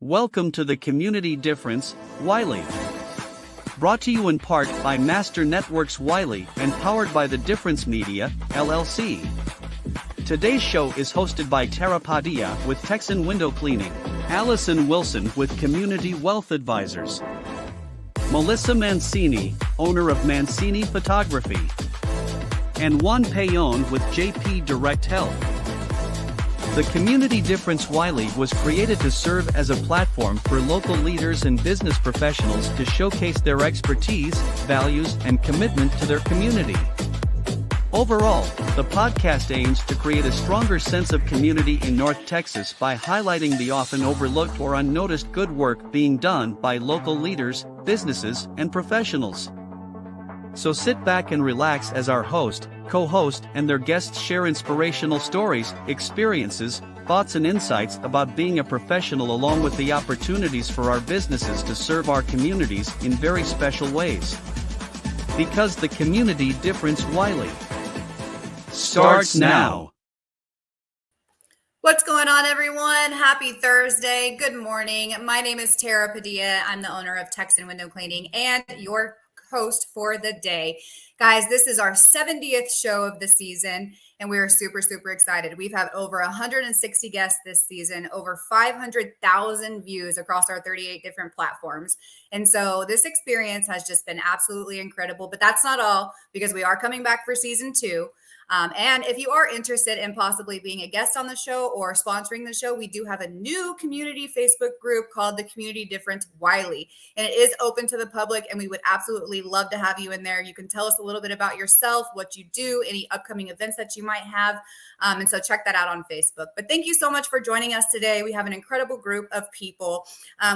Welcome to the Community Difference, Wylie. Brought to you in part by Master Networks Wylie and powered by The Difference Media, LLC. Today's show is hosted by Tara Padilla with Texan Window Cleaning, Allison Wilson with Community Wealth Advisors, Melissa Mancini, owner of Mancini Photography, and Juan Payon with JP Direct Health. The Community Difference Wylie was created to serve as a platform for local leaders and business professionals to showcase their expertise, values, and commitment to their community. Overall, the podcast aims to create a stronger sense of community in North Texas by highlighting the often overlooked or unnoticed good work being done by local leaders, businesses, and professionals. So sit back and relax as our host, co-host, and their guests share inspirational stories, experiences, thoughts, and insights about being a professional, along with the opportunities for our businesses to serve our communities in very special ways. Because the Community Difference Wylie starts now. What's going on, everyone? Happy Thursday. Good morning. My name is Tara Padilla. I'm the owner of Texan Window Cleaning and your host for the day. Guys, this is our 70th show of the season, and we are super, super excited. We've had over 160 guests this season, over 500,000 views across our 38 different platforms. And so this experience has just been absolutely incredible. But that's not all, because we are coming back for season 2. And if you are interested in possibly being a guest on the show or sponsoring the show, we do have a new community Facebook group called the Community Difference Wylie, and it is open to the public, and we would absolutely love to have you in there. You can tell us a little bit about yourself, what you do, any upcoming events that you might have. And so check that out on Facebook. But thank you so much for joining us today. We have an incredible group of people.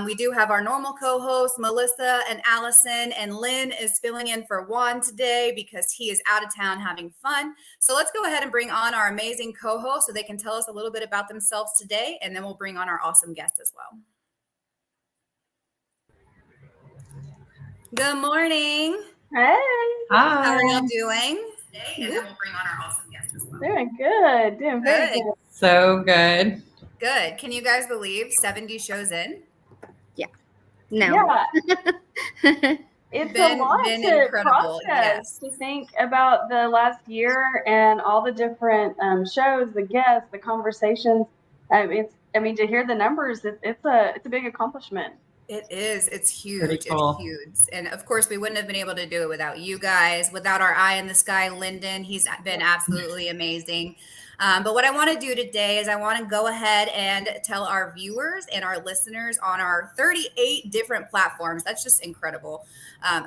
We do have our normal co-hosts, Melissa and Allison, and Lynn is filling in for Juan today because he is out of town having fun. So let's go ahead and bring on our amazing co-host so they can tell us a little bit about themselves today, and then we'll bring on our awesome guest as well. Good morning. Hey. Hi. How are y'all doing today? And then we'll bring on our awesome guest as well. Doing good. Doing very good. So good. Good. Can you guys believe 70 shows in? Yeah. No. Yeah. It's a lot to incredible. Process, to think about the last year and all the different shows, the guests, the conversations. To hear the numbers, it's a big accomplishment. It is. It's huge. Cool. It's huge. And of course, we wouldn't have been able to do it without you guys, without our eye in the sky, Lyndon. He's been absolutely amazing. But what I want to do today is I want to go ahead and tell our viewers and our listeners on our 38 different platforms. That's just incredible.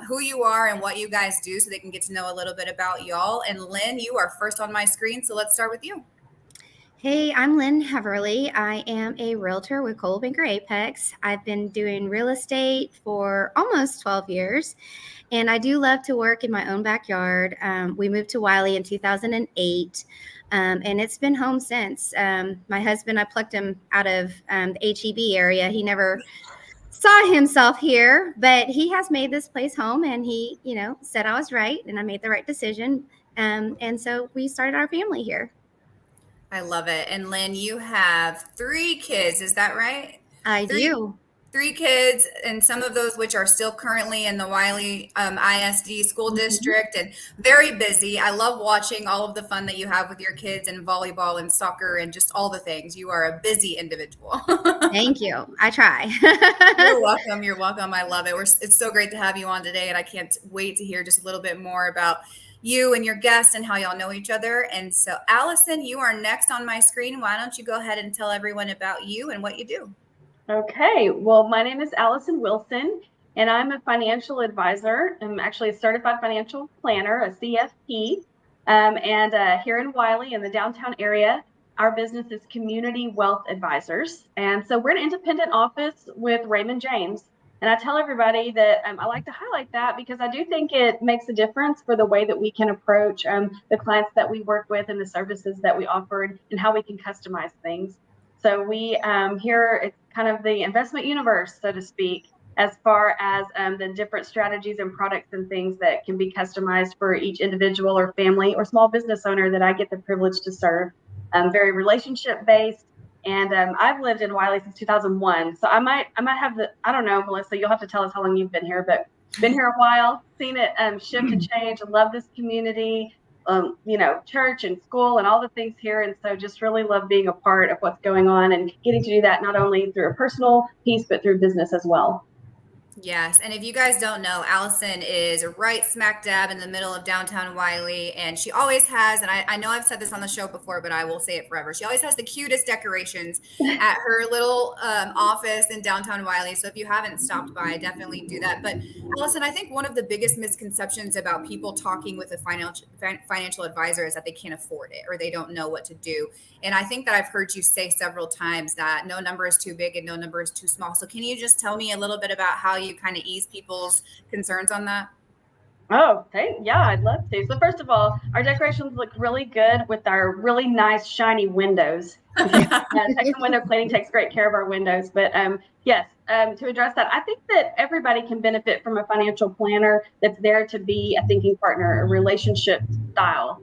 Who you are and what you guys do so they can get to know a little bit about y'all. And Lynn, you are first on my screen. So let's start with you. Hey, I'm Linh Heverly. I am a realtor with Coldwell Banker Apex. I've been doing real estate for almost 12 years, and I do love to work in my own backyard. We moved to Wylie in 2008, and it's been home since. My husband, I plucked him out of the HEB area. He never saw himself here, but he has made this place home, and he, said I was right, and I made the right decision. And so we started our family here. I love it. And Lynn, you have 3 kids. Is that right? I do. 3 kids, and some of those which are still currently in the Wylie ISD school district, and very busy. I love watching all of the fun that you have with your kids and volleyball and soccer and just all the things. You are a busy individual. Thank you. I try. You're welcome. You're welcome. I love it. It's so great to have you on today, and I can't wait to hear just a little bit more about you and your guests and how y'all know each other. And so, Allison, you are next on my screen. Why don't you go ahead and tell everyone about you and what you do? Okay. Well, my name is Allison Wilson, and I'm a financial advisor. I'm actually a certified financial planner, a CFP. And here in Wylie in the downtown area, our business is Community Wealth Advisors. And so we're an independent office with Raymond James. And I tell everybody that I like to highlight that because I do think it makes a difference for the way that we can approach the clients that we work with and the services that we offer and how we can customize things. So we here, it's kind of the investment universe, so to speak, as far as the different strategies and products and things that can be customized for each individual or family or small business owner that I get the privilege to serve. Very relationship based. And I've lived in Wylie since 2001. So I might have I don't know, Melissa, you'll have to tell us how long you've been here, but been here a while, seen it shift and change. I love this community, church and school and all the things here. And so just really love being a part of what's going on and getting to do that not only through a personal piece, but through business as well. Yes. And if you guys don't know, Allison is right smack dab in the middle of downtown Wylie. And she always has, and I know I've said this on the show before, but I will say it forever. She always has the cutest decorations at her little office in downtown Wylie. So if you haven't stopped by, definitely do that. But Allison, I think one of the biggest misconceptions about people talking with a financial advisor is that they can't afford it or they don't know what to do. And I think that I've heard you say several times that no number is too big and no number is too small. So can you just tell me a little bit about how you kind of ease people's concerns on that? Oh, yeah, I'd love to. So first of all, our decorations look really good with our really nice shiny windows. Texan Window Cleaning takes great care of our windows. But yes, to address that, I think that everybody can benefit from a financial planner that's there to be a thinking partner, a relationship style.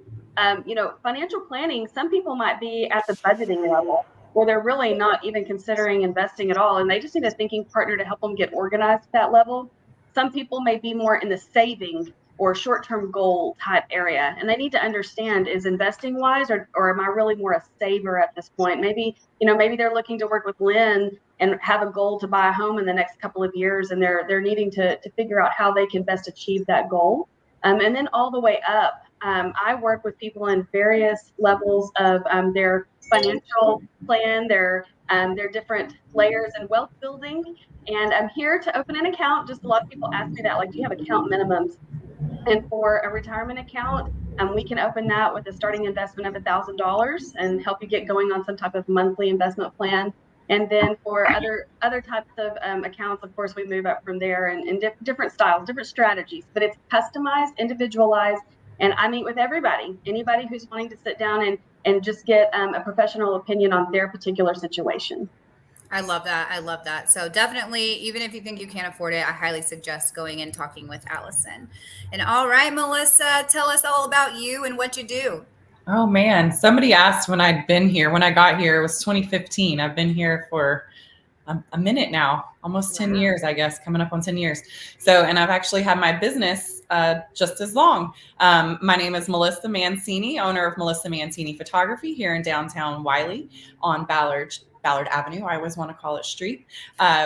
Financial planning, some people might be at the budgeting level where they're really not even considering investing at all. And they just need a thinking partner to help them get organized at that level. Some people may be more in the saving or short-term goal type area. And they need to understand, is investing wise or am I really more a saver at this point? Maybe they're looking to work with Glen and have a goal to buy a home in the next couple of years. And they're needing to figure out how they can best achieve that goal. And then all the way up, I work with people in various levels of their financial plan, their different layers and wealth building. And I'm here to open an account. Just a lot of people ask me that, like, do you have account minimums? And for a retirement account, we can open that with a starting investment of $1,000 and help you get going on some type of monthly investment plan. And then for other types of accounts, of course, we move up from there and different styles, different strategies. But it's customized, individualized, and I meet with anybody who's wanting to sit down and just get a professional opinion on their particular situation. I love that. So definitely, even if you think you can't afford it, I highly suggest going and talking with Allison. And all right, Melissa, tell us all about you and what you do. Oh man, somebody asked when I'd been here. When I got here, it was 2015. I've been here for a minute now, almost 10 years, I guess, coming up on 10 years. So, and I've actually had my business just as long. My name is Melissa Mancini, owner of Melissa Mancini Photography here in downtown Wylie on Ballard Avenue. I always want to call it street.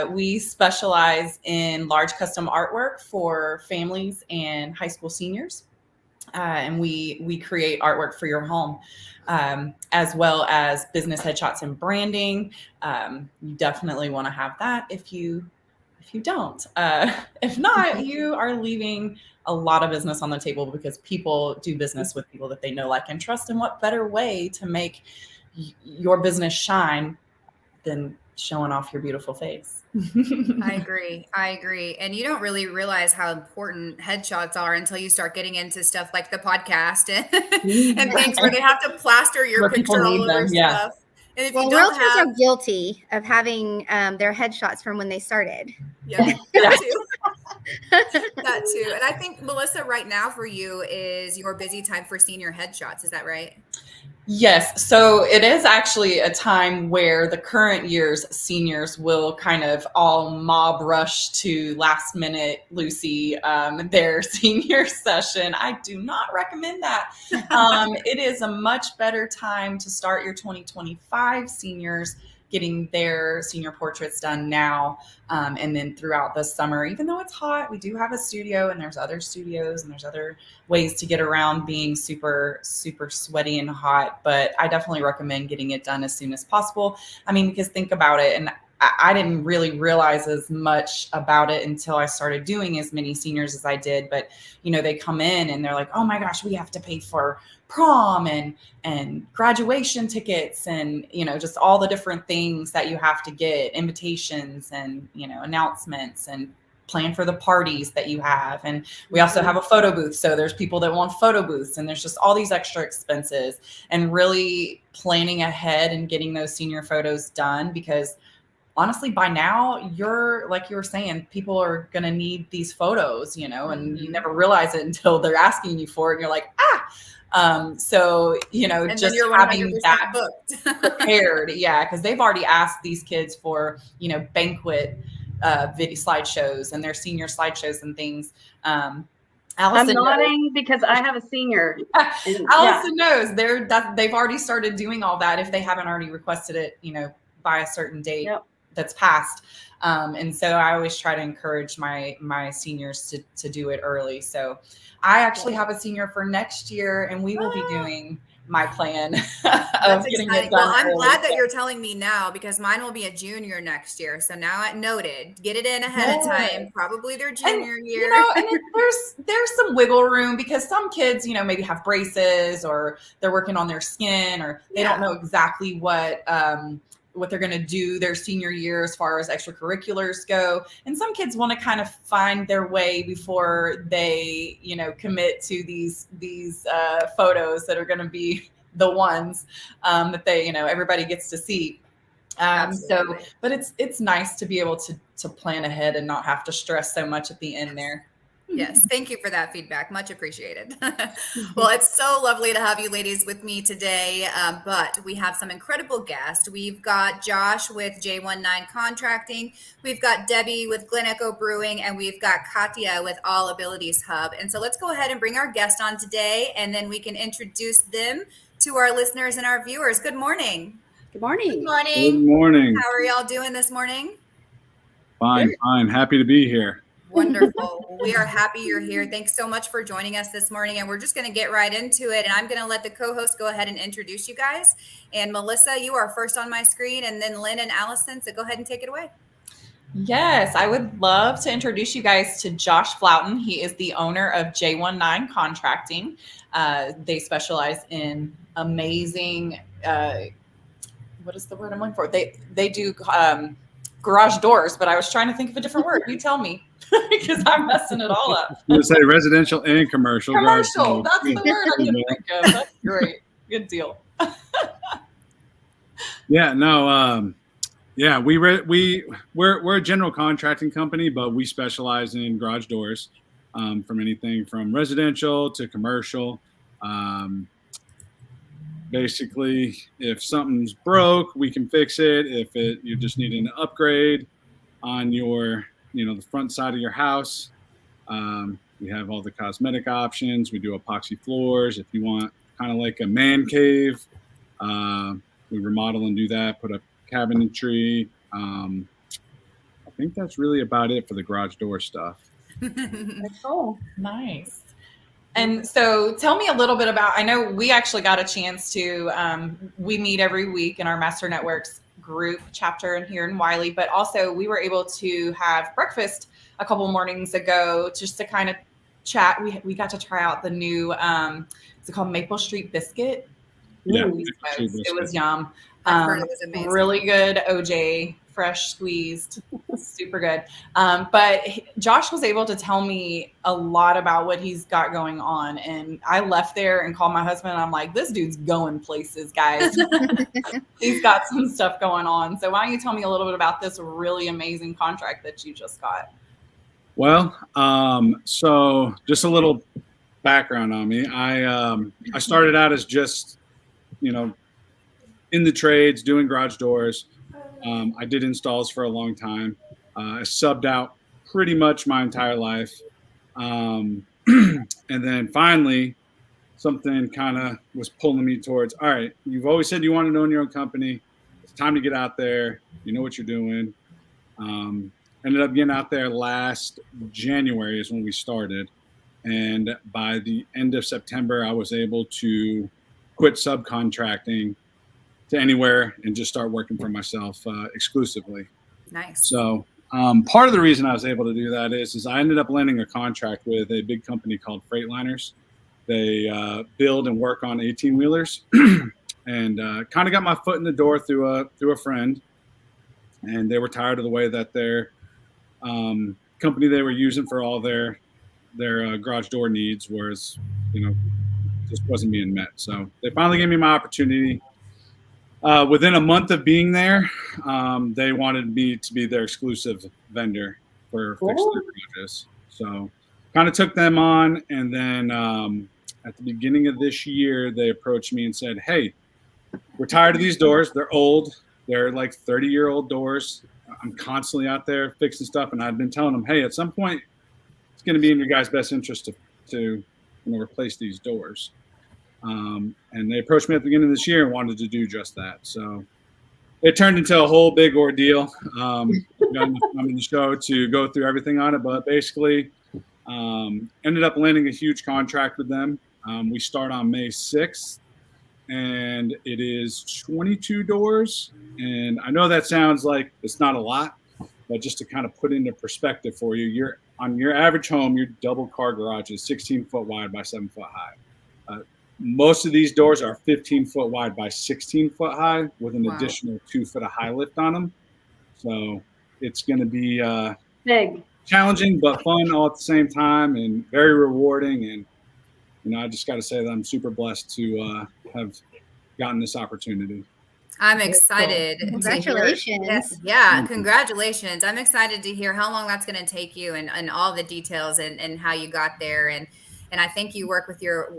We specialize in large custom artwork for families and high school seniors. And we create artwork for your home, as well as business headshots and branding. You definitely want to have that if you don't. If not, you are leaving a lot of business on the table because people do business with people that they know, like, and trust. And what better way to make your business shine than showing off your beautiful face? I agree. And you don't really realize how important headshots are until you start getting into stuff like the podcast and things where they have to plaster your picture all over stuff. And if realtors are guilty of having their headshots from when they started. Yeah, that too. That too. And I think, Melissa, right now for you is your busy time for senior headshots. Is that right? Yes. So it is actually a time where the current year's seniors will kind of all mob rush to last minute Lucy, their senior session. I do not recommend that. It is a much better time to start your 2025 seniors getting their senior portraits done now. And then throughout the summer, even though it's hot, we do have a studio and there's other studios and there's other ways to get around being super, super sweaty and hot. But I definitely recommend getting it done as soon as possible. I mean, because think about it. And I didn't really realize as much about it until I started doing as many seniors as I did. But, they come in and they're like, oh my gosh, we have to pay for prom and graduation tickets and, just all the different things that you have to get, invitations and, announcements and plan for the parties that you have. And we also have a photo booth. So there's people that want photo booths and there's just all these extra expenses, and really planning ahead and getting those senior photos done, because honestly, by now, you're, like you were saying, people are going to need these photos, and you never realize it until they're asking you for it. And you're like, So, And just then you're having 100% that booked. prepared. Yeah. Cause they've already asked these kids for, banquet video slideshows and their senior slideshows and things. I'm Allison nodding because I have a senior. And, Allison knows they've already started doing all that if they haven't already requested it, by a certain date that's passed. And so I always try to encourage my seniors to do it early. So I actually have a senior for next year, and we will be doing my plan of getting it done. Well, I'm early. glad that you're telling me now, because mine will be a junior next year. So now I noted, get it in ahead of time, probably their junior year. And there's some wiggle room, because some kids, maybe have braces, or they're working on their skin, or they don't know exactly what they're going to do their senior year as far as extracurriculars go. And some kids want to kind of find their way before they, commit to these photos that are going to be the ones that they, everybody gets to see. So, but it's nice to be able to plan ahead and not have to stress so much at the end there. Yes, thank you for that feedback. Much appreciated. Well, it's so lovely to have you ladies with me today, but we have some incredible guests. We've got Josh with J19 Contracting. We've got Debbie with Glen Brewing, and we've got Katia with All Abilities Hub. And so let's go ahead and bring our guest on today, and then we can introduce them to our listeners and our viewers. Good morning. Good morning. Good morning. Good morning. How are y'all doing this morning? Fine. Happy to be here. Wonderful. We are happy you're here. Thanks so much for joining us this morning. And we're just going to get right into it. And I'm going to let the co-host go ahead and introduce you guys. And Melissa, you are first on my screen, and then Lynn and Allison. So go ahead and take it away. Yes, I would love to introduce you guys to Josh Floutin. He is the owner of J19 Contracting. They specialize in amazing, what is the word I'm looking for? They do garage doors, but I was trying to think of a different word. You tell me, because I'm messing it all up. I'm going to say residential and commercial. Commercial, that's the word I'm going to think of. That's great. Good deal. We're a general contracting company, but we specialize in garage doors, from anything from residential to commercial. Basically, if something's broke, we can fix it. If you just need an upgrade on your, the front side of your house, we have all the cosmetic options. We do epoxy floors. If you want kind of like a man cave, we remodel and do that. Put up cabinetry. I think that's really about it for the garage door stuff. That's cool. Nice. And so tell me a little bit about, I know we actually got a chance to, we meet every week in our Master Networks group chapter in here in Wylie, but also we were able to have breakfast a couple mornings ago just to kind of chat. We got to try out the new, is it called Maple Street Biscuit? Yeah, it was yum. I've heard it was amazing. Really good OJ, fresh squeezed, super good. But Josh was able to tell me a lot about what he's got going on. And I left there and called my husband. And I'm like, this dude's going places, guys. He's got some stuff going on. So why don't you tell me a little bit about this really amazing contract that you just got? Well, so just a little background on me. I started out as just, in the trades, doing garage doors. I did installs for a long time. I subbed out pretty much my entire life. And then finally, something kind of was pulling me towards, all right, you've always said you want to own your own company. It's time to get out there. You know what you're doing. Ended up getting out there last January is when we started. And by the end of September, I was able to quit subcontracting to anywhere and just start working for myself exclusively. Nice. So part of the reason I was able to do that is I ended up landing a contract with a big company called Freightliners. They build and work on 18-wheelers, and kind of got my foot in the door through a friend. And they were tired of the way that their company they were using for all their garage door needs was, just wasn't being met. So they finally gave me my opportunity. Within a month of being there, they wanted me to be their exclusive vendor for fixing their garages. So kind of took them on, and then at the beginning of this year, they approached me and said, "Hey, we're tired of these doors. They're old. They're like 30-year-old doors. I'm constantly out there fixing stuff." And I've been telling them, "Hey, at some point, it's going to be in your guys' best interest to replace these doors." And they approached me at the beginning of this year and wanted to do just that. So it turned into a whole big ordeal. Got enough time in the show to go through everything on it, but basically ended up landing a huge contract with them. We start on May 6th, and it is 22 doors. And I know that sounds like it's not a lot, but just to kind of put into perspective for you, on your average home, your double car garage is 16 foot wide by 7 foot high. Most of these doors are 15 foot wide by 16 foot high with an additional 2 foot of high lift on them. So it's going to be big, challenging, but fun all at the same time, and very rewarding. And, I just got to say that I'm super blessed to have gotten this opportunity. I'm excited. Congratulations. Yeah, congratulations. I'm excited to hear how long that's going to take you and all the details and how you got there. And I think you work with your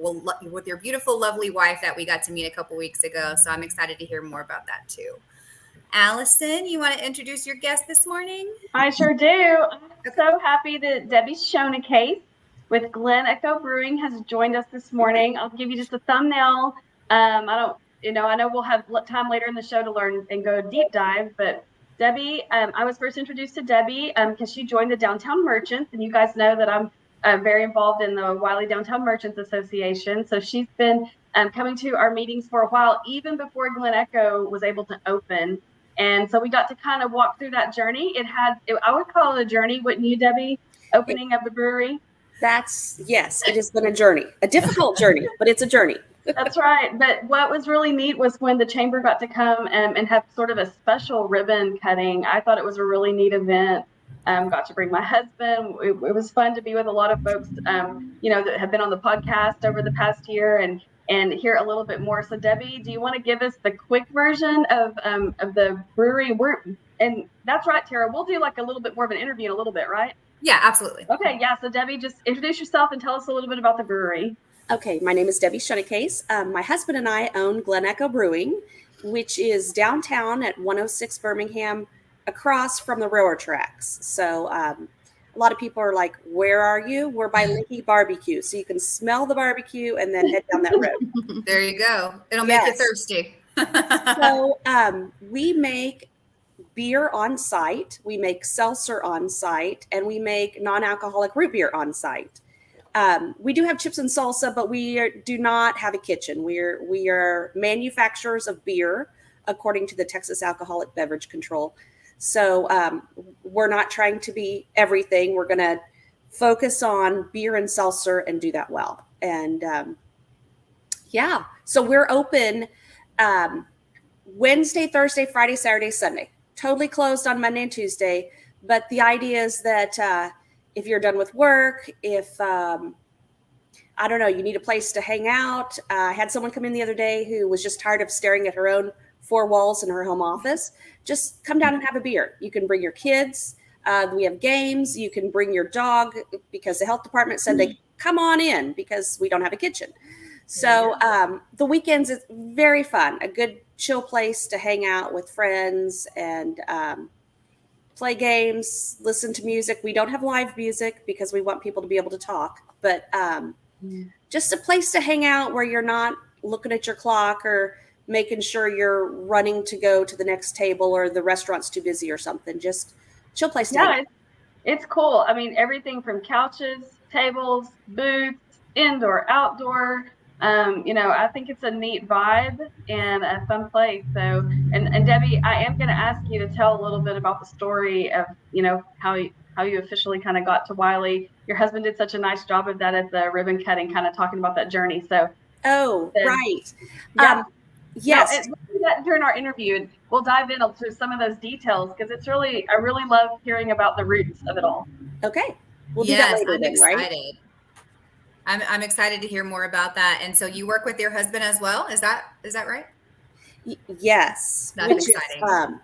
beautiful, lovely wife that we got to meet a couple weeks ago. So I'm excited to hear more about that too. Allison, you want to introduce your guest this morning? I sure do. I'm so happy that Debbie Schoenekase with Glen Brewing has joined us this morning. I'll give you just a thumbnail. I know we'll have time later in the show to learn and go deep dive, but Debbie, I was first introduced to Debbie because she joined the Downtown Merchants, and you guys know that I'm very involved in the Wylie Downtown Merchants Association. So she's been coming to our meetings for a while, even before Glen Echo was able to open. And so we got to kind of walk through that journey. I would call it a journey, wouldn't you, Debbie? Opening of the brewery. Yes, it has been a journey, a difficult journey, but it's a journey. That's right. But what was really neat was when the chamber got to come and have sort of a special ribbon cutting. I thought it was a really neat event. Got to bring my husband. It was fun to be with a lot of folks, that have been on the podcast over the past year and hear a little bit more. So Debbie, do you want to give us the quick version of the brewery? And that's right, Tara. We'll do like a little bit more of an interview in a little bit, right? Yeah, absolutely. Okay, yeah. So Debbie, just introduce yourself and tell us a little bit about the brewery. Okay, my name is Debbie Schoenekase. My husband and I own Glen Echo Brewing, which is downtown at 106 Birmingham, across from the railroad tracks. So a lot of people are like, "Where are you?" We're by Leahy Barbecue, so you can smell the barbecue and then head down that road. There you go. It'll make you thirsty. So we make beer on site, we make seltzer on site, and we make non-alcoholic root beer on site. We do have chips and salsa, but we do not have a kitchen. We are manufacturers of beer according to the Texas Alcoholic Beverage Control. So we're not trying to be everything. We're going to focus on beer and seltzer and do that well. And so we're open Wednesday, Thursday, Friday, Saturday, Sunday. Totally closed on Monday and Tuesday. But the idea is that if you're done with work, if, I don't know, you need a place to hang out. I had someone come in the other day who was just tired of staring at her own four walls in her home office. Just come down and have a beer. You can bring your kids. We have games. You can bring your dog because the health department said they come on in because we don't have a kitchen. So the weekends is very fun, a good chill place to hang out with friends and play games, listen to music. We don't have live music because we want people to be able to talk, but just a place to hang out where you're not looking at your clock or making sure you're running to go to the next table or the restaurant's too busy or something. Just chill place to hang out. It's cool. I mean, everything from couches, tables, booths, indoor, outdoor. I think it's a neat vibe and a fun place. So, and Debbie, I am going to ask you to tell a little bit about the story of, how you officially kind of got to Wylie. Your husband did such a nice job of that at the ribbon cutting, kind of talking about that journey. So, right. Yeah. Yes. We'll do that during our interview, and we'll dive into some of those details because I really love hearing about the roots of it all. Okay. We'll do that later then, right? I'm excited to hear more about that. And so you work with your husband as well. Is that right? Yes. That's exciting.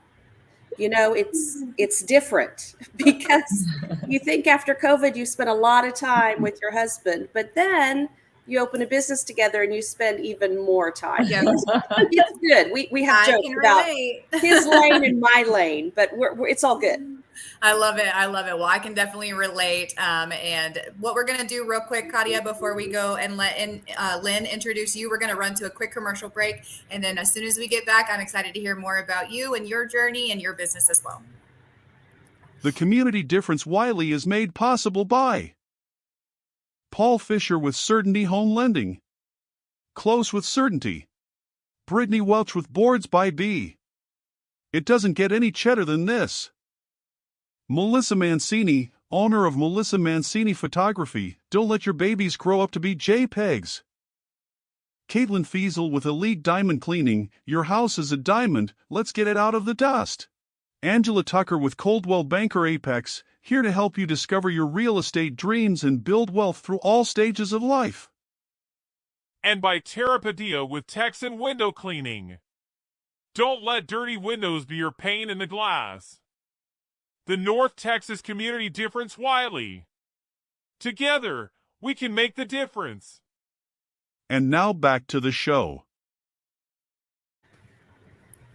It's different because you think after COVID, you spent a lot of time with your husband, but then you open a business together and you spend even more time. Yeah. It's good. We have I jokes can about relate. his lane and my lane, but it's all good. I love it. I love it. Well, I can definitely relate. And what we're going to do real quick, Katia, before we go and let Lynn introduce you, we're going to run to a quick commercial break. And then as soon as we get back, I'm excited to hear more about you and your journey and your business as well. The community difference Wylie is made possible by Paul Fisher with Certainty Home Lending, Close with Certainty, Brittany Welch with Boards by B. It doesn't get any cheddar than this. Melissa Mancini, owner of Melissa Mancini Photography, don't let your babies grow up to be JPEGs. Caitlin Fiesel with Elite Diamond Cleaning, your house is a diamond, let's get it out of the dust. Angela Tucker with Coldwell Banker Apex, here to help you discover your real estate dreams and build wealth through all stages of life. And by Tara Padilla with Texan Window Cleaning. Don't let dirty windows be your pane in the glass. The North Texas Community Difference Wylie. Together, we can make the difference. And now back to the show.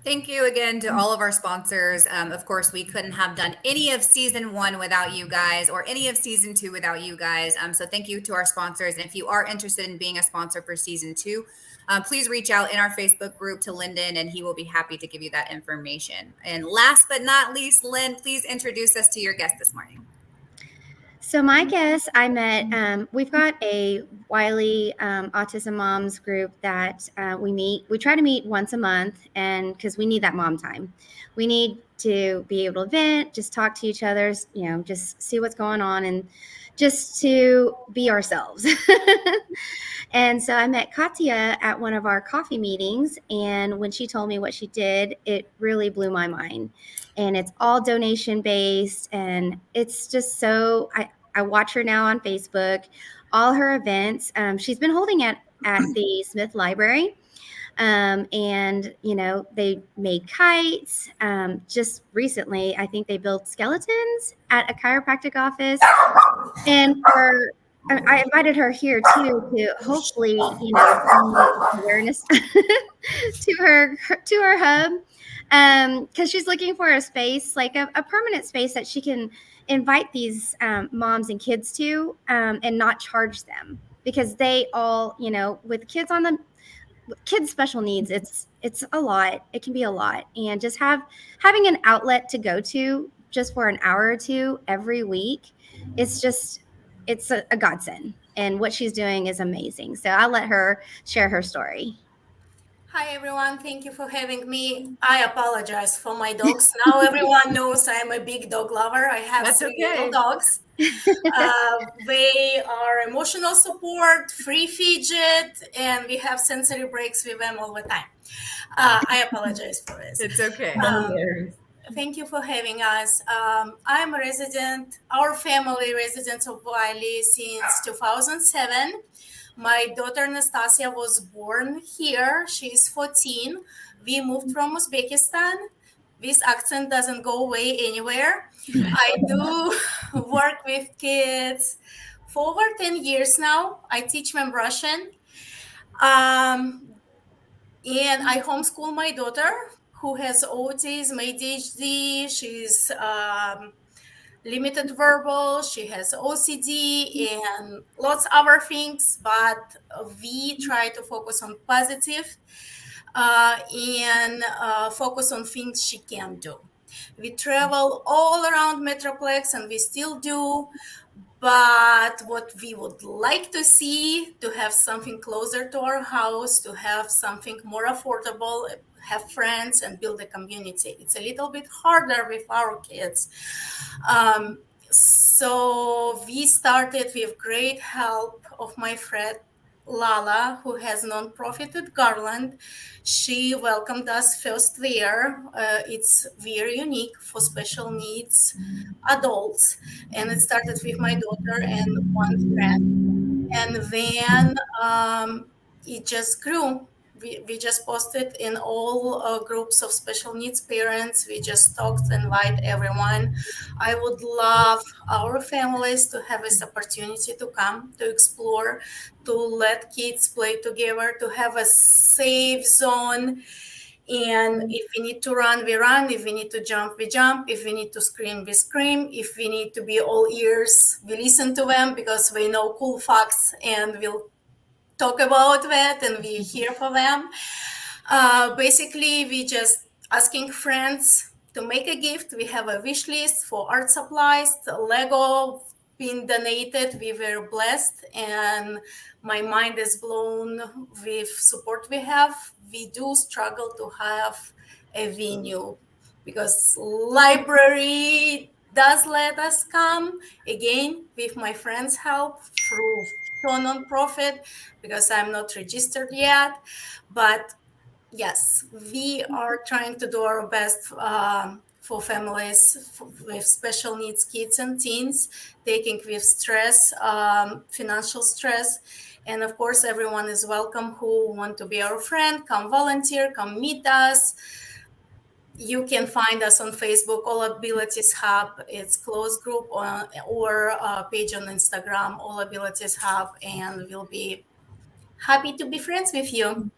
Thank you again to all of our sponsors. Of course, we couldn't have done any of season 1 without you guys or any of season 2 without you guys. So thank you to our sponsors. And if you are interested in being a sponsor for season 2, please reach out in our Facebook group to Lyndon and he will be happy to give you that information. And last but not least, Lynn, please introduce us to your guest this morning. So my guest, I met, we've got a Wylie Autism Moms group that we meet. We try to meet once a month, and because we need that mom time. We need to be able to vent, just talk to each other, just see what's going on and just to be ourselves. And so I met Katia at one of our coffee meetings, and when she told me what she did, it really blew my mind. And it's all donation based, and it's just so, I watch her now on Facebook, all her events. She's been holding at the Smith Library. And, they made kites. Just recently, I think they built skeletons at a chiropractic office. And I invited her here too to hopefully, bring awareness to her hub. Because she's looking for a space, like a permanent space that she can invite these moms and kids to and not charge them, because they all, with kids kids special needs, it's a lot. It can be a lot. And just having an outlet to go to just for an hour or two every week, it's a godsend. And what she's doing is amazing. So I'll let her share her story. Hi, everyone. Thank you for having me. I apologize for my dogs. Now everyone knows I'm a big dog lover. I have three little dogs. They are emotional support, free fidget, and we have sensory breaks with them all the time. I apologize for this. It's okay. Thank you for having us. I'm a resident, our family residents of Wylie since 2007. My daughter Anastasia was born here. She's 14. We moved from Uzbekistan. This accent doesn't go away anywhere. I do work with kids for over 10 years now. I teach them Russian. And I homeschool my daughter who has autism, ADHD. She's limited verbal, she has OCD and lots of other things, but we try to focus on positive and focus on things she can do. We travel all around Metroplex and we still do, but what we would like to see, to have something closer to our house, to have something more affordable, have friends and build a community. It's a little bit harder with our kids. So we started with great help of my friend Lala, who has nonprofit at Garland. She welcomed us first there. It's very unique for special needs adults. And it started with my daughter and one friend. And then it just grew. we just posted in all groups of special needs parents. We just talked, invite everyone. I would love our families to have this opportunity to come, to explore, to let kids play together, to have a safe zone. And if we need to run, we run. If we need to jump, we jump. If we need to scream, we scream. If we need to be all ears, we listen to them because we know cool facts and we'll talk about that and we hear for them. Basically, we just asking friends to make a gift. We have a wish list for art supplies, Lego being donated. We were blessed and my mind is blown with support we have. We do struggle to have a venue because library does let us come, again, with my friend's help through non-profit because I'm not registered yet. But yes, we are trying to do our best for families with special needs kids and teens, taking with stress, financial stress. And of course, everyone is welcome who want to be our friend, come volunteer, come meet us. You can find us on Facebook, All Abilities Hub. It's closed group or page on Instagram, All Abilities Hub, and we'll be happy to be friends with you.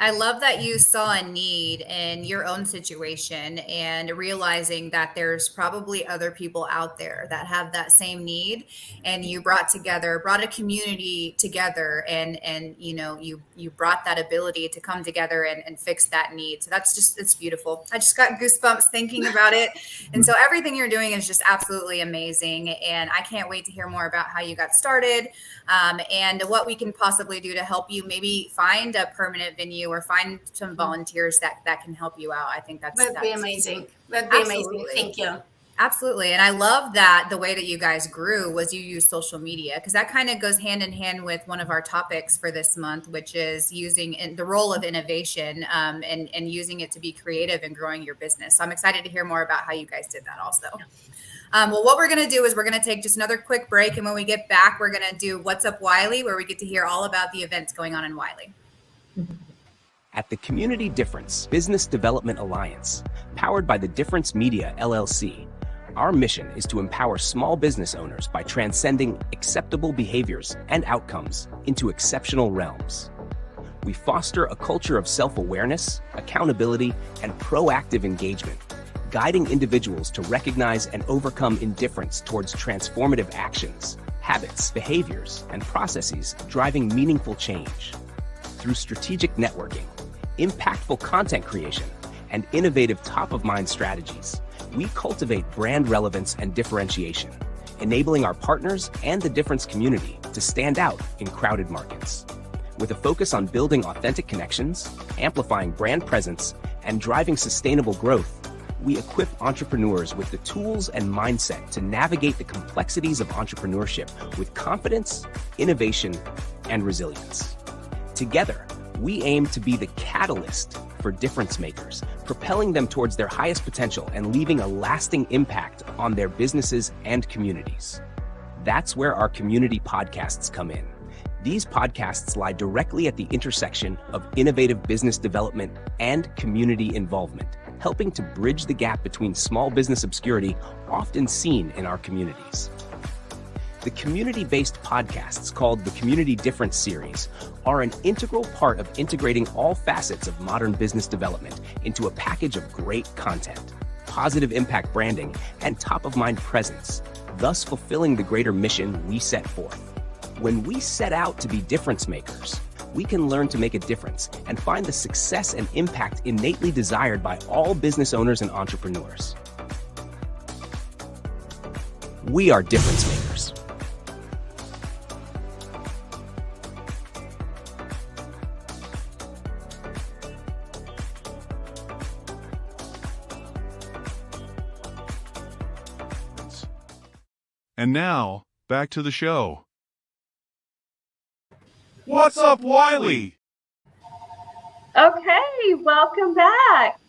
I love that you saw a need in your own situation and realizing that there's probably other people out there that have that same need, and you brought a community together and you brought that ability to come together and fix that need. So it's beautiful. I just got goosebumps thinking about it. And so everything you're doing is just absolutely amazing. And I can't wait to hear more about how you got started and what we can possibly do to help you maybe find a permanent venue or find some volunteers that can help you out. I think that'd be amazing. That'd be amazing. Thank you. Absolutely. And I love that the way that you guys grew was you use social media, because that kind of goes hand in hand with one of our topics for this month, which is using the role of innovation and using it to be creative and growing your business. So I'm excited to hear more about how you guys did that also. Well, what we're going to do is we're going to take just another quick break. And when we get back, we're going to do What's Up Wylie, where we get to hear all about the events going on in Wylie. At the Community Difference Business Development Alliance, powered by the Difference Media, LLC, our mission is to empower small business owners by transcending acceptable behaviors and outcomes into exceptional realms. We foster a culture of self-awareness, accountability, and proactive engagement, guiding individuals to recognize and overcome indifference towards transformative actions, habits, behaviors, and processes driving meaningful change. Through strategic networking, impactful content creation, and innovative top-of-mind strategies, we cultivate brand relevance and differentiation, enabling our partners and the Difference community to stand out in crowded markets. With a focus on building authentic connections, amplifying brand presence, and driving sustainable growth, we equip entrepreneurs with the tools and mindset to navigate the complexities of entrepreneurship with confidence, innovation, and resilience. Together, we aim to be the catalyst for difference makers, propelling them towards their highest potential and leaving a lasting impact on their businesses and communities. That's where our community podcasts come in. These podcasts lie directly at the intersection of innovative business development and community involvement, helping to bridge the gap between small business obscurity often seen in our communities. The community-based podcasts called the Community Difference Series are an integral part of integrating all facets of modern business development into a package of great content, positive impact branding, and top-of-mind presence, thus fulfilling the greater mission we set forth. When we set out to be difference makers, we can learn to make a difference and find the success and impact innately desired by all business owners and entrepreneurs. We are difference makers. And now, back to the show. What's up, Wylie? Okay, welcome back.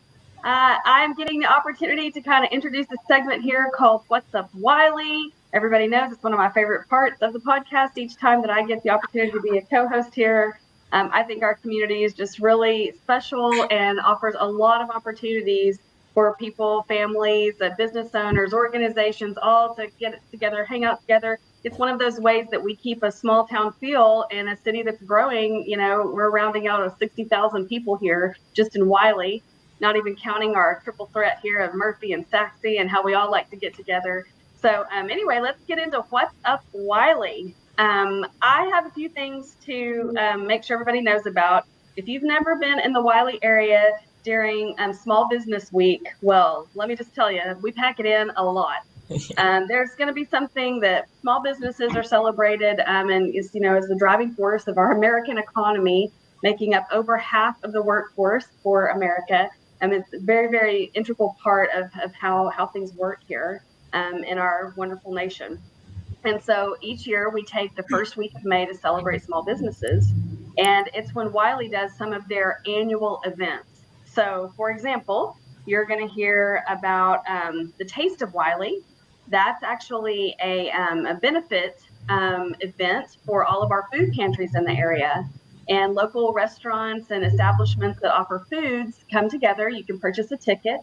I'm getting the opportunity to kind of introduce a segment here called What's Up, Wylie. Everybody knows it's one of my favorite parts of the podcast each time that I get the opportunity to be a co-host here. I think our community is just really special and offers a lot of opportunities for people, families, business owners, organizations, all to get together, hang out together. It's one of those ways that we keep a small town feel in a city that's growing. You know, we're rounding out of 60,000 people here just in Wylie, not even counting our triple threat here of Murphy and Saxe and how we all like to get together. So anyway, let's get into what's up Wylie. I have a few things to make sure everybody knows about. If you've never been in the Wylie area during Small Business Week, well, let me just tell you, we pack it in a lot. There's going to be something that small businesses are celebrated and is, you know, is the driving force of our American economy, making up over half of the workforce for America. It's a very, very integral part of how things work here in our wonderful nation. And so each year we take the first week of May to celebrate small businesses. And it's when Wylie does some of their annual events. So, for example, you're going to hear about the Taste of Wylie. That's actually a benefit event for all of our food pantries in the area. And local restaurants and establishments that offer foods come together. You can purchase a ticket.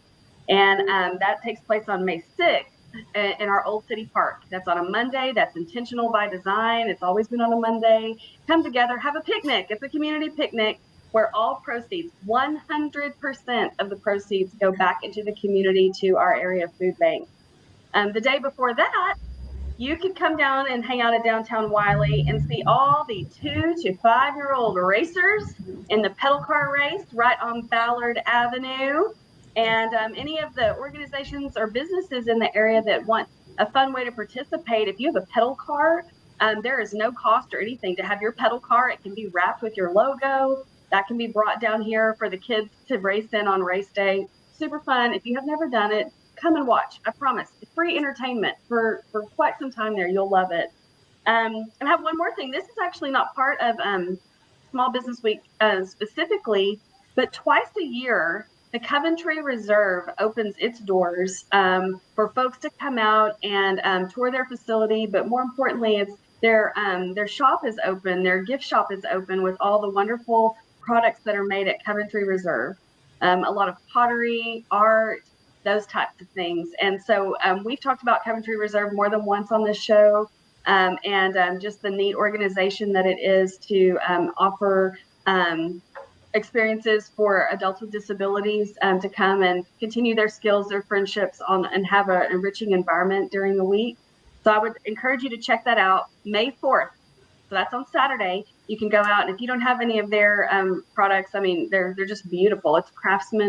And that takes place on May 6th. In our Old City Park. That's on a Monday. That's intentional by design. It's always been on a Monday. Come together, have a picnic. It's a community picnic where all proceeds, 100% of the proceeds go back into the community to our area food bank. The day before that, you could come down and hang out at downtown Wylie and see all the 2 to 5 year old racers in the pedal car race right on Ballard Avenue. And any of the organizations or businesses in the area that want a fun way to participate, if you have a pedal car, there is no cost or anything to have your pedal car. It can be wrapped with your logo. That can be brought down here for the kids to race in on race day. Super fun. If you have never done it, come and watch. I promise. It's free entertainment for quite some time there. You'll love it. And I have one more thing. This is actually not part of Small Business Week specifically, but twice a year, the Coventry Reserve opens its doors for folks to come out and tour their facility. But more importantly, it's their shop is open. Their gift shop is open with all the wonderful products that are made at Coventry Reserve. A lot of pottery, art, those types of things. And so we've talked about Coventry Reserve more than once on this show, and just the neat organization that it is to offer experiences for adults with disabilities to come and continue their skills, their friendships and have an enriching environment during the week. So I would encourage you to check that out May 4th. So that's on Saturday. You can go out, and if you don't have any of their products, I mean, they're just beautiful. It's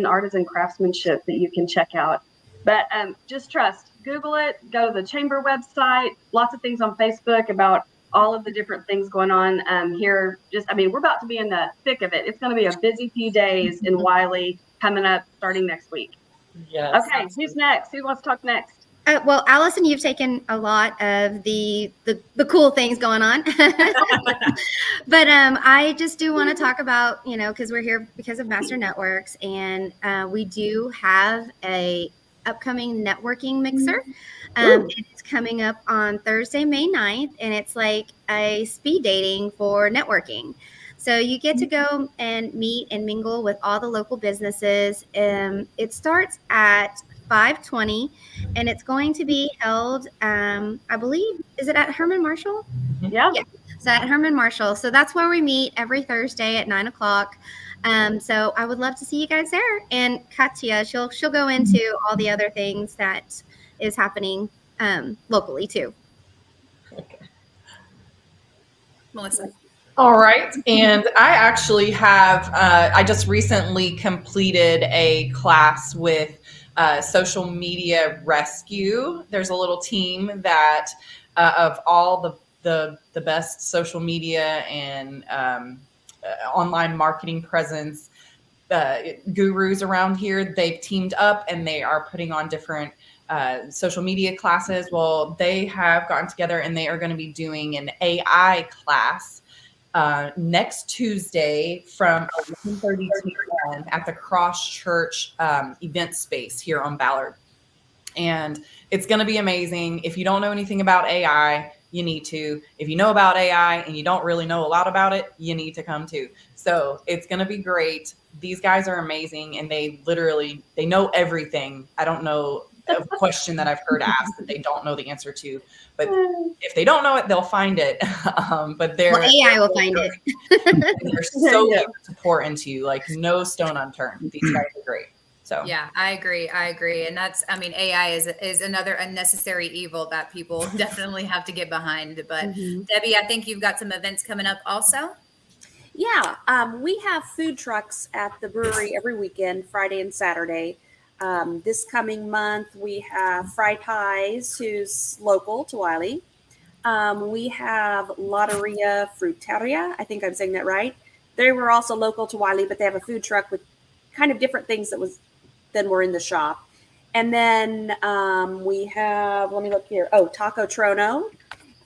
artisan craftsmanship that you can check out. But just trust, Google it, go to the chamber website, lots of things on Facebook about all of the different things going on here. We're about to be in the thick of it. It's going to be a busy few days in Wylie coming up starting next week. Yes. Okay, who's next? Who wants to talk next? Well, Allison, you've taken a lot of the cool things going on. But I just do want to talk about, because we're here because of Master Networks, and we do have a upcoming networking mixer. It's coming up on Thursday, May 9th, and it's like a speed dating for networking. So you get to go and meet and mingle with all the local businesses. It starts at 5:20, and it's going to be held, I believe, is it at Herman Marshall? Yeah. So at Herman Marshall. So that's where we meet every Thursday at 9:00. So I would love to see you guys there. And Katia, she'll go into all the other things that is happening locally too. Okay. Melissa. All right. And I actually have, I just recently completed a class with Social Media Rescue. There's a little team that of all the best social media and online marketing presence gurus around here. They've teamed up and they are putting on different social media classes. Well, they have gotten together and they are going to be doing an AI class next Tuesday from 11:30 to 1 at the Cross Church event space here on Ballard. And it's going to be amazing. If you don't know anything about AI, you need to. If you know about AI and you don't really know a lot about it, you need to come too. So it's going to be great. These guys are amazing, and they know everything. I don't know a question that I've heard asked that they don't know the answer to, but if they don't know it, they'll find it. But AI will find it. They're so eager to pour into you, like no stone unturned. These guys are great. So yeah, I agree. And that's, I mean, AI is another unnecessary evil that people definitely have to get behind. But Debbie, I think you've got some events coming up also. Yeah, we have food trucks at the brewery every weekend, Friday and Saturday. This coming month, we have Fried Pies, who's local to Wylie. We have Lotteria Fruteria. I think I'm saying that right. They were also local to Wylie, but they have a food truck with kind of different things than were in the shop. And then we have, let me look here. Oh, Taco Trono.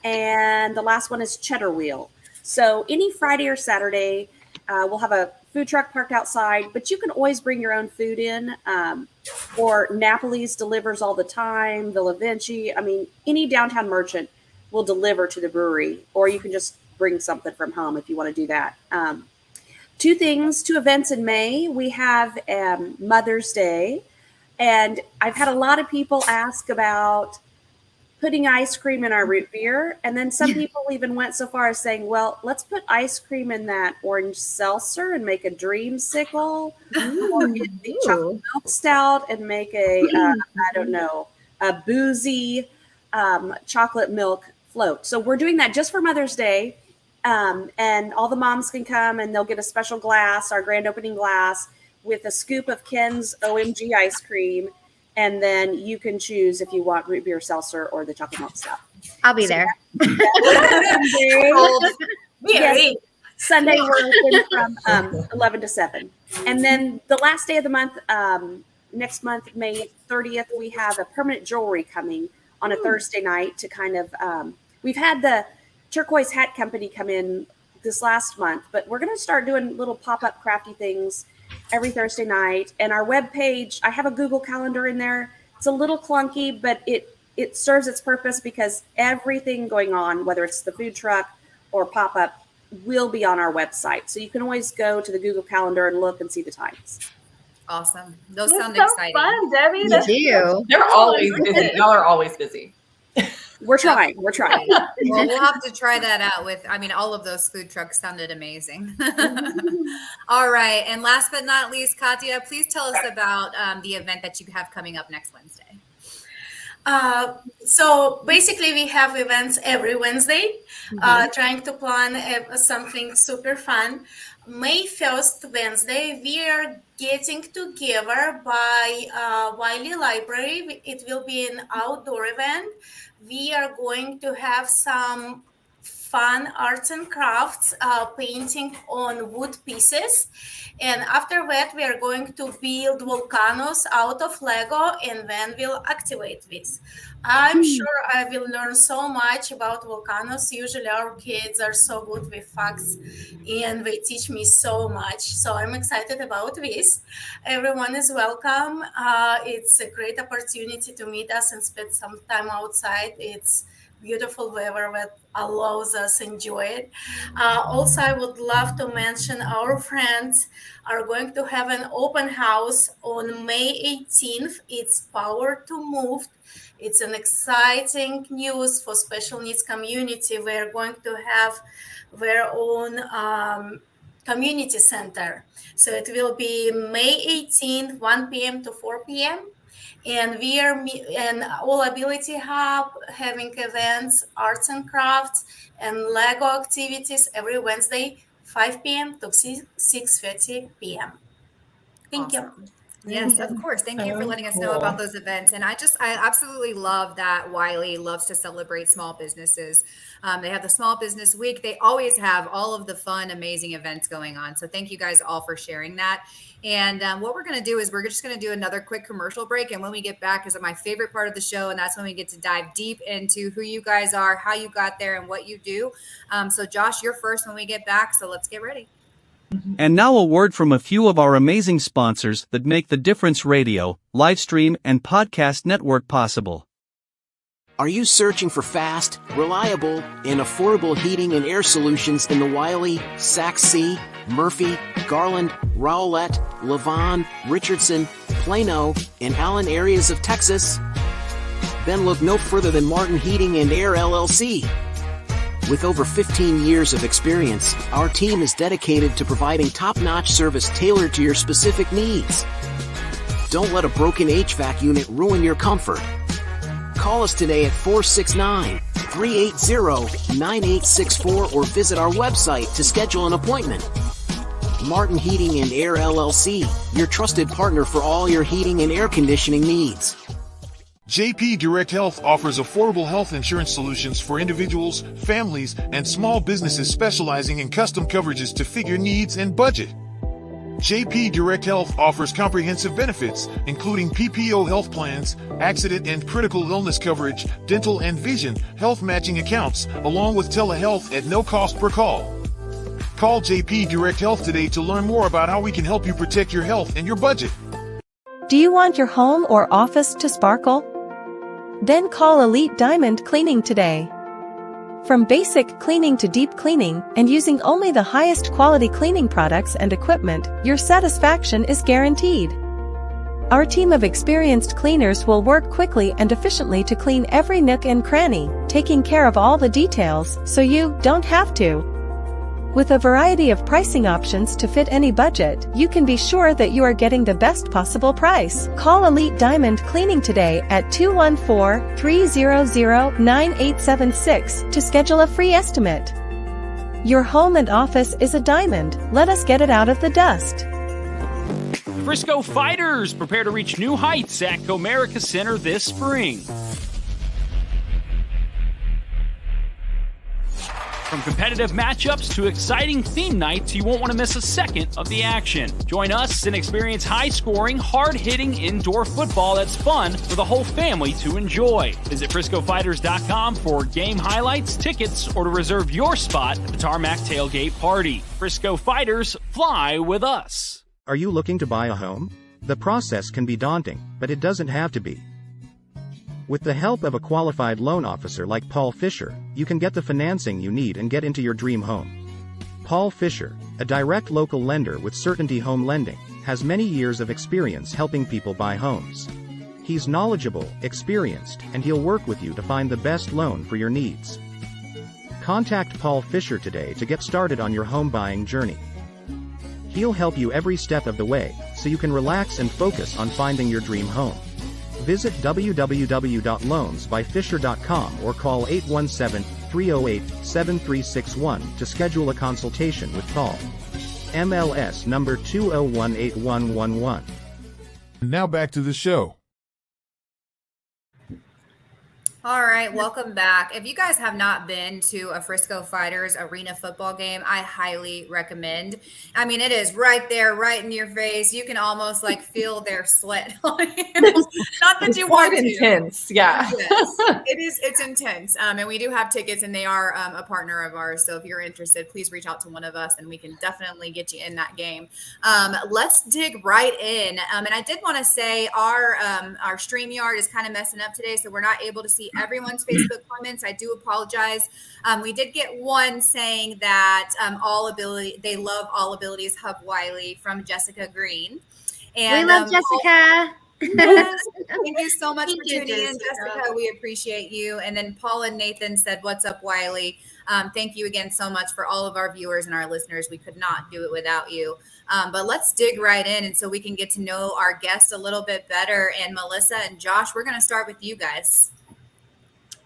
And the last one is Cheddar Wheel. So any Friday or Saturday, we'll have a food truck parked outside, but you can always bring your own food in. Or Napoli's delivers all the time. Villa Vinci. I mean, any downtown merchant will deliver to the brewery, or you can just bring something from home if you want to do that. Two events in May. We have Mother's Day, and I've had a lot of people ask about putting ice cream in our root beer. And then some people even went so far as saying, well, let's put ice cream in that orange seltzer and make a dreamsicle, or get the chocolate milk stout and make a boozy chocolate milk float. So we're doing that just for Mother's Day. And all the moms can come and they'll get a special glass, our grand opening glass, with a scoop of Ken's OMG ice cream. And then you can choose if you want root beer seltzer or the chocolate milk stout. I'll be there. Sunday we're open from 11 to 7. And then the last day of the month, next month, May 30th, we have a permanent jewelry coming on a Thursday night to kind of, we've had the Turquoise Hat Company come in this last month, but we're going to start doing little pop-up crafty things every Thursday night. And our webpage, I have a Google Calendar in there. It's a little clunky, but it serves its purpose because everything going on, whether it's the food truck or pop-up, will be on our website. So you can always go to the Google Calendar and look and see the times. Awesome. Those sound so exciting. Fun, Debbie. You do. They're always busy. Y'all are always busy. We're trying. Well, we'll have to try that out all of those food trucks sounded amazing. All right. And last but not least, Katia, please tell us about the event that you have coming up next Wednesday. So basically we have events every Wednesday, trying to plan something super fun. May 1st, Wednesday, we are getting together by Wylie Library. It will be an outdoor event. We are going to have some fun arts and crafts, painting on wood pieces. And after that, we are going to build volcanoes out of Lego, and then we'll activate this. I'm sure I will learn so much about volcanoes. Usually our kids are so good with facts and they teach me so much. So I'm excited about this. Everyone is welcome. It's a great opportunity to meet us and spend some time outside. It's beautiful weather that allows us to enjoy it. Also, I would love to mention our friends are going to have an open house on May 18th. It's Power to Move. It's an exciting news for special needs community. We're going to have their own community center. So it will be May 18th, 1 p.m. to 4 p.m. And we are in All Ability Hub having events, arts and crafts, and Lego activities every Wednesday, 5 p.m. to 6:30 p.m. Thank you. Yes, of course. Thank you for letting us know about those events. And I absolutely love that Wylie loves to celebrate small businesses. They have the Small Business Week. They always have all of the fun, amazing events going on. So thank you guys all for sharing that. And what we're going to do is we're just going to do another quick commercial break. And when we get back is my favorite part of the show. And that's when we get to dive deep into who you guys are, how you got there, and what you do. So Josh, you're first when we get back. So let's get ready. And now a word from a few of our amazing sponsors that make the Difference Radio, live stream, and podcast network possible. Are you searching for fast, reliable, and affordable heating and air solutions in the Wylie, Sac C, Murphy, Garland, Rowlett, Lavon, Richardson, Plano, and Allen areas of Texas? Then look no further than Martin Heating and Air LLC. With over 15 years of experience, our team is dedicated to providing top-notch service tailored to your specific needs. Don't let a broken HVAC unit ruin your comfort. Call us today at 469-380-9864 or visit our website to schedule an appointment. Martin Heating and Air LLC, your trusted partner for all your heating and air conditioning needs. JP Direct Health offers affordable health insurance solutions for individuals, families, and small businesses specializing in custom coverages to fit your needs and budget. JP Direct Health offers comprehensive benefits, including PPO health plans, accident and critical illness coverage, dental and vision, health matching accounts, along with telehealth at no cost per call. Call JP Direct Health today to learn more about how we can help you protect your health and your budget. Do you want your home or office to sparkle? Then call Elite Diamond Cleaning today. From basic cleaning to deep cleaning, and using only the highest quality cleaning products and equipment, your satisfaction is guaranteed. Our team of experienced cleaners will work quickly and efficiently to clean every nook and cranny, taking care of all the details so you don't have to. With a variety of pricing options to fit any budget, you can be sure that you are getting the best possible price. Call Elite Diamond Cleaning today at 214-300-9876 to schedule a free estimate. Your home and office is a diamond. Let us get it out of the dust. Frisco Fighters prepare to reach new heights at Comerica Center this spring. From competitive matchups to exciting theme nights, you won't want to miss a second of the action. Join us and experience high-scoring, hard-hitting indoor football that's fun for the whole family to enjoy. Visit FriscoFighters.com for game highlights, tickets, or to reserve your spot at the Tarmac Tailgate Party. Frisco Fighters, fly with us. Are you looking to buy a home? The process can be daunting, but it doesn't have to be. With the help of a qualified loan officer like Paul Fisher, you can get the financing you need and get into your dream home. Paul Fisher, a direct local lender with Certainty Home Lending, has many years of experience helping people buy homes. He's knowledgeable, experienced, and he'll work with you to find the best loan for your needs. Contact Paul Fisher today to get started on your home buying journey. He'll help you every step of the way, so you can relax and focus on finding your dream home. Visit www.loansbyfisher.com or call 817-308-7361 to schedule a consultation with Paul. MLS number 2018111. Now back to the show. All right, welcome back. If you guys have not been to a Frisco Fighters arena football game, I highly recommend. I mean, it is right there, right in your face. You can almost like feel their sweat on you. Not that you want to. It's intense, yeah. Yes, it's intense. And we do have tickets, and they are a partner of ours. So if you're interested, please reach out to one of us, and we can definitely get you in that game. Let's dig right in. And I did want to say our StreamYard is kind of messing up today, so we're not able to see everyone's Facebook comments. I do apologize. We did get one saying that they love All Abilities Hub Wylie from Jessica Green. And we love Jessica. Yes, thank you so much for tuning in, Jessica. We appreciate you. And then Paul and Nathan said, "What's up, Wylie?" Thank you again so much for all of our viewers and our listeners. We could not do it without you. But let's dig right in, and so we can get to know our guests a little bit better. And Melissa and Josh, we're going to start with you guys.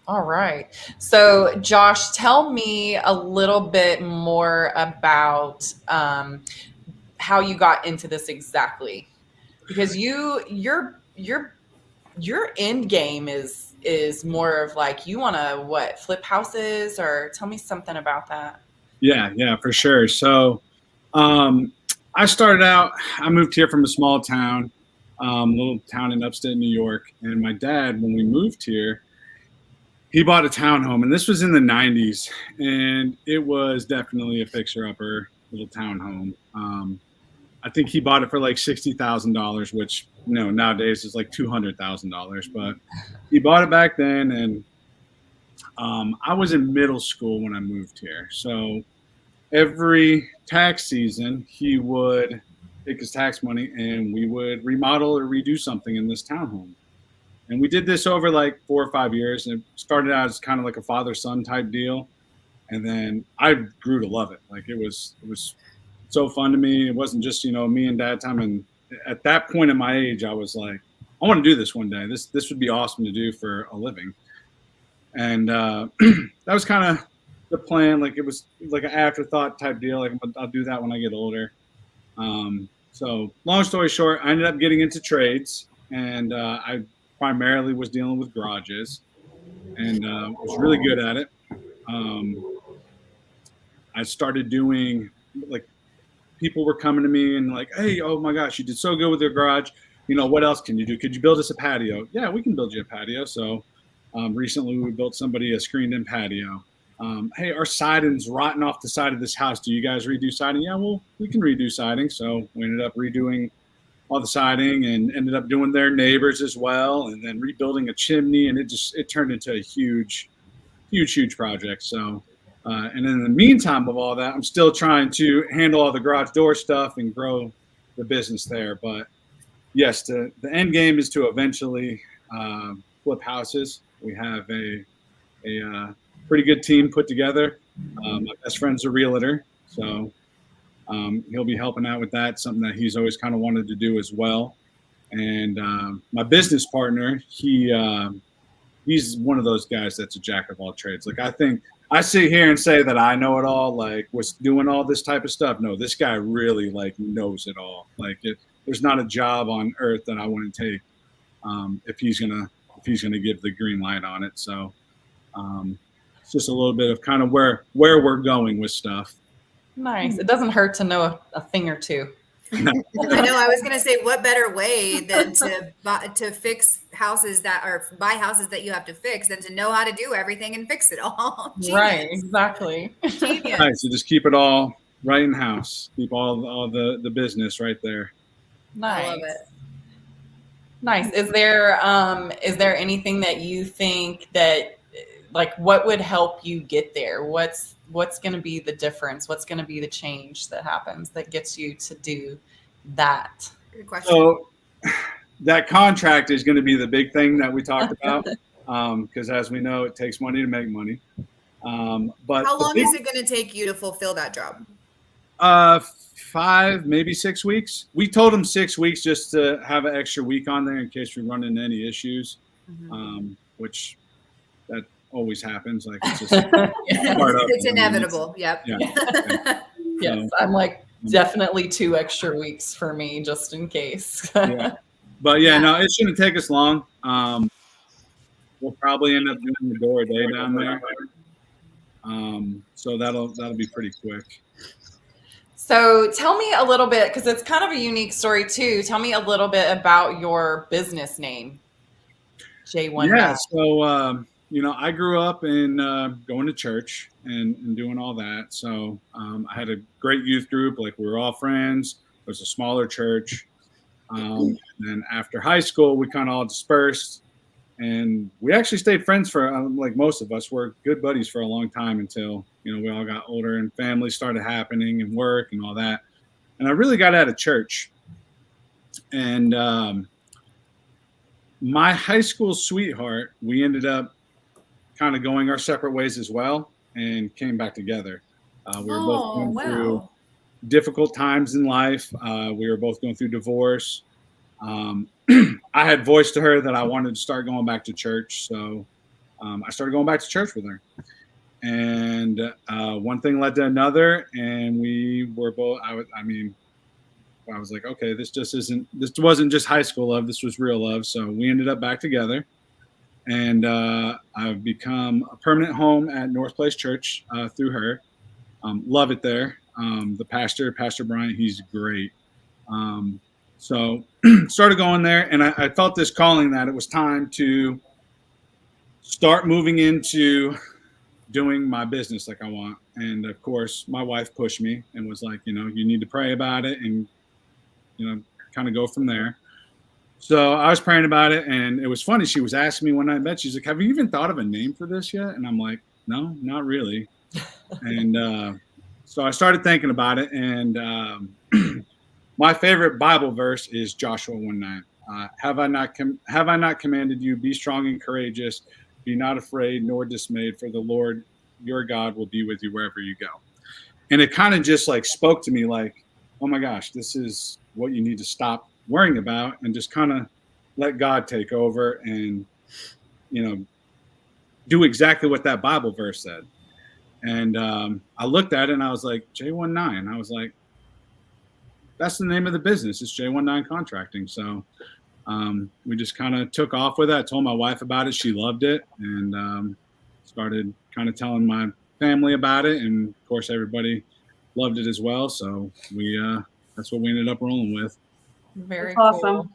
All right. So, Josh, tell me a little bit more about how you got into this exactly, because your end game is more of like you want to flip houses, or tell me something about that. Yeah, for sure. So, I started out. I moved here from a small town, little town in upstate New York, and my dad, when we moved here, he bought a townhome, and this was in the 90s, and it was definitely a fixer-upper little townhome. I think he bought it for like $60,000, which nowadays is like $200,000. But he bought it back then, and I was in middle school when I moved here. So every tax season, he would take his tax money and we would remodel or redo something in this townhome. And we did this over like 4 or 5 years. And it started out as kind of like a father-son type deal. And then I grew to love it. Like it was so fun to me. It wasn't just, me and dad time. And at that point in my age, I was like, I want to do this one day. This would be awesome to do for a living. And that was kind of the plan. Like it was like an afterthought type deal. Like I'll do that when I get older. So long story short, I ended up getting into trades, and I primarily was dealing with garages, and was really good at it. I started doing, like, people were coming to me and like, hey, oh my gosh, you did so good with your garage. What else can you do? Could you build us a patio? Yeah, we can build you a patio. So recently we built somebody a screened-in patio. Hey, our siding's rotten off the side of this house. Do you guys redo siding? Yeah, well, we can redo siding. So we ended up redoing all the siding and ended up doing their neighbors as well, and then rebuilding a chimney, and it turned into a huge project. So and in the meantime of all that, I'm still trying to handle all the garage door stuff and grow the business there. But yes, the end game is to eventually flip houses. We have a pretty good team put together. My best friend's a realtor, so he'll be helping out with that, something that he's always kind of wanted to do as well. And my business partner, he's one of those guys that's a jack of all trades. Like, I think I sit here and say that I know it all, like was doing all this type of stuff. No, this guy really like knows it all. Like there's not a job on earth that I wouldn't take if he's gonna give the green light on it. So it's just a little bit of kind of where we're going with stuff. Nice. It doesn't hurt to know a thing or two. I know. I was going to say, what better way than to fix houses buy houses that you have to fix than to know how to do everything and fix it all. Right. Exactly. Genius. Right. So just keep it all right in house. Keep all the business right there. Nice. I love it. Nice. Is there anything that you think that, like, what would help you get there? What's going to be the difference? What's going to be the change that happens that gets you to do that? Good question. So that contract is going to be the big thing that we talked about, because as we know, it takes money to make money. But how long is it going to take you to fulfill that job? 5, maybe 6 weeks. We told them 6 weeks just to have an extra week on there in case we run into any issues, which that always happens. Like it's just it's inevitable. Yep. Yeah. Yes, I'm like definitely 2 extra weeks for me just in case. Yeah. But no, it shouldn't take us long. We'll probably end up doing the door a day down there. So that'll be pretty quick. So tell me a little bit, because it's kind of a unique story too. Tell me a little bit about your business name, J1. Yeah. So I grew up in going to church and doing all that. So I had a great youth group. Like, we were all friends. It was a smaller church. And then after high school, we kind of all dispersed. And we actually stayed friends for, like most of us, were good buddies for a long time until, we all got older and family started happening and work and all that. And I really got out of church. And my high school sweetheart, we ended up kind of going our separate ways as well and came back together. We were both going through difficult times in life. We were both going through divorce. I had voiced to her that I wanted to start going back to church. So I started going back to church with her. And one thing led to another. And we were both, I was like, okay, this wasn't just high school love. This was real love. So we ended up back together. And I've become a permanent home at North Place Church through her. Love it there. The pastor, Pastor Bryant, he's great. So started going there, and I felt this calling that it was time to start moving into doing my business like I want. And of course, my wife pushed me and was like, you need to pray about it and, kind of go from there. So I was praying about it, and it was funny. She was asking me when I met, she's like, have you even thought of a name for this yet? And I'm like, no, not really. And so I started thinking about it, and my favorite Bible verse is Joshua 1:9. Have I not commanded you, be strong and courageous, be not afraid nor dismayed, for the Lord your God will be with you wherever you go. And it kind of just like spoke to me like, oh my gosh, this is what you need to stop worrying about and just kind of let God take over and, do exactly what that Bible verse said. And I looked at it and I was like, J19. I was like, that's the name of the business. It's J19 Contracting. So we just kind of took off with it. I told my wife about it. She loved it, and started kind of telling my family about it. And of course, everybody loved it as well. So that's what we ended up rolling with. Very That's cool. awesome.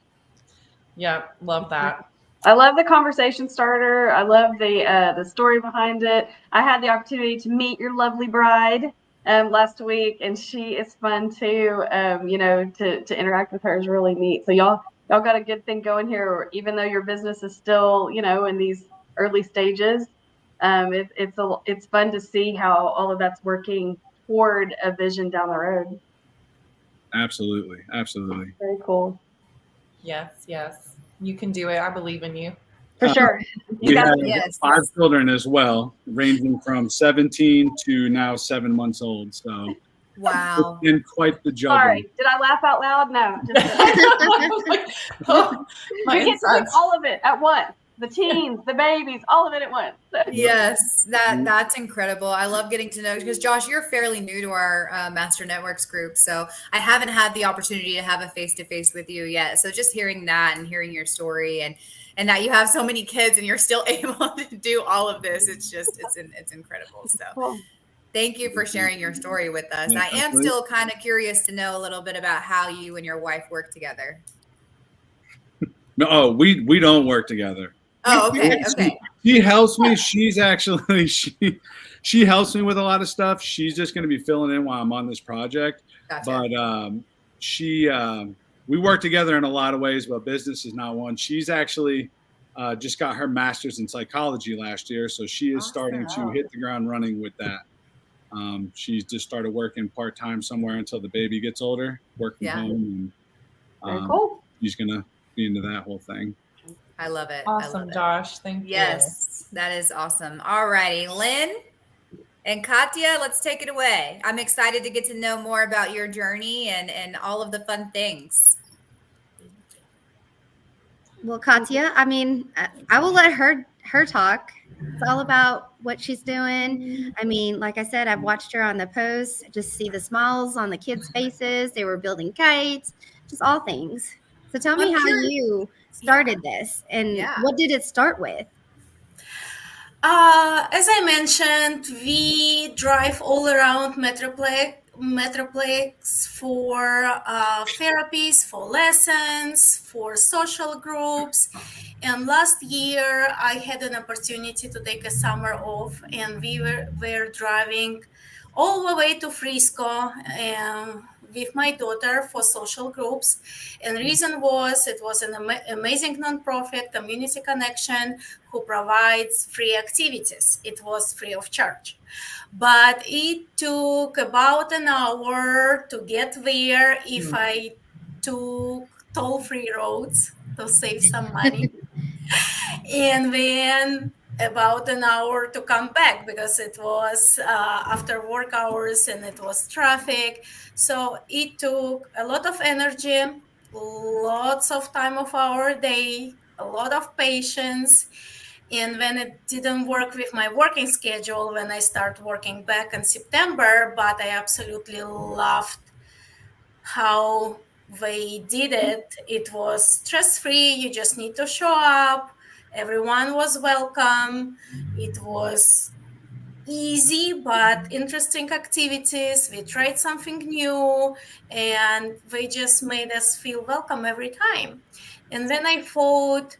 Yeah, love that. I love the conversation starter. I love the story behind it. I had the opportunity to meet your lovely bride last week, and she is fun too. To interact with her is really neat. So y'all got a good thing going here, even though your business is still, in these early stages. It's fun to see how all of that's working toward a vision down the road. Absolutely. Very cool. Yes. You can do it. I believe in you. For sure. We have 5 children as well, ranging from 17 to now 7 months old. So wow, it's been quite the juggle. Sorry, did I laugh out loud? No. You get to do all of it at once. The teens, the babies, all of it at once. Yes, that's incredible. I love getting to know, because Josh, you're fairly new to our Master Networks group, so I haven't had the opportunity to have a face-to-face with you yet. So just hearing that and hearing your story, and that you have so many kids and you're still able to do all of this, it's incredible. So thank you for sharing your story with us. Yeah, I am still kind of curious to know a little bit about how you and your wife work together. No, we don't work together. Oh, okay. She helps me. She's actually she helps me with a lot of stuff. She's just going to be filling in while I'm on this project. Gotcha. But we work together in a lot of ways, but business is not one. She's actually just got her master's in psychology last year, so she is starting to hit the ground running with that. She's just started working part-time somewhere until the baby gets older, work from home. And, very cool. She's going to be into that whole thing. I love it. Awesome, Josh. Thank you. Yes, that is awesome. All righty, Lynn and Katia, let's take it away. I'm excited to get to know more about your journey and all of the fun things. Well, Katia, I mean, I will let her talk. It's all about what she's doing. I mean, like I said, I've watched her on the posts, just see the smiles on the kids' faces. They were building kites, just all things. So tell me how you started this and what did it start with? As I mentioned, we drive all around Metroplex for therapies, for lessons, for social groups. And last year, I had an opportunity to take a summer off, and we were driving all the way to Frisco with my daughter for social groups. And the reason was it was an amazing nonprofit, Community Connection, who provides free activities. It was free of charge. But it took about an hour to get there if I took toll-free roads to save some money. And then about an hour to come back because it was after work hours and it was traffic. So it took a lot of energy, lots of time of our day, a lot of patience. And when it didn't work with my working schedule, when I started working back in September, but I absolutely loved how they did it. It was stress-free. You just need to show up. Everyone was welcome. It was easy but interesting activities. We tried something new, and they just made us feel welcome every time. And then I thought,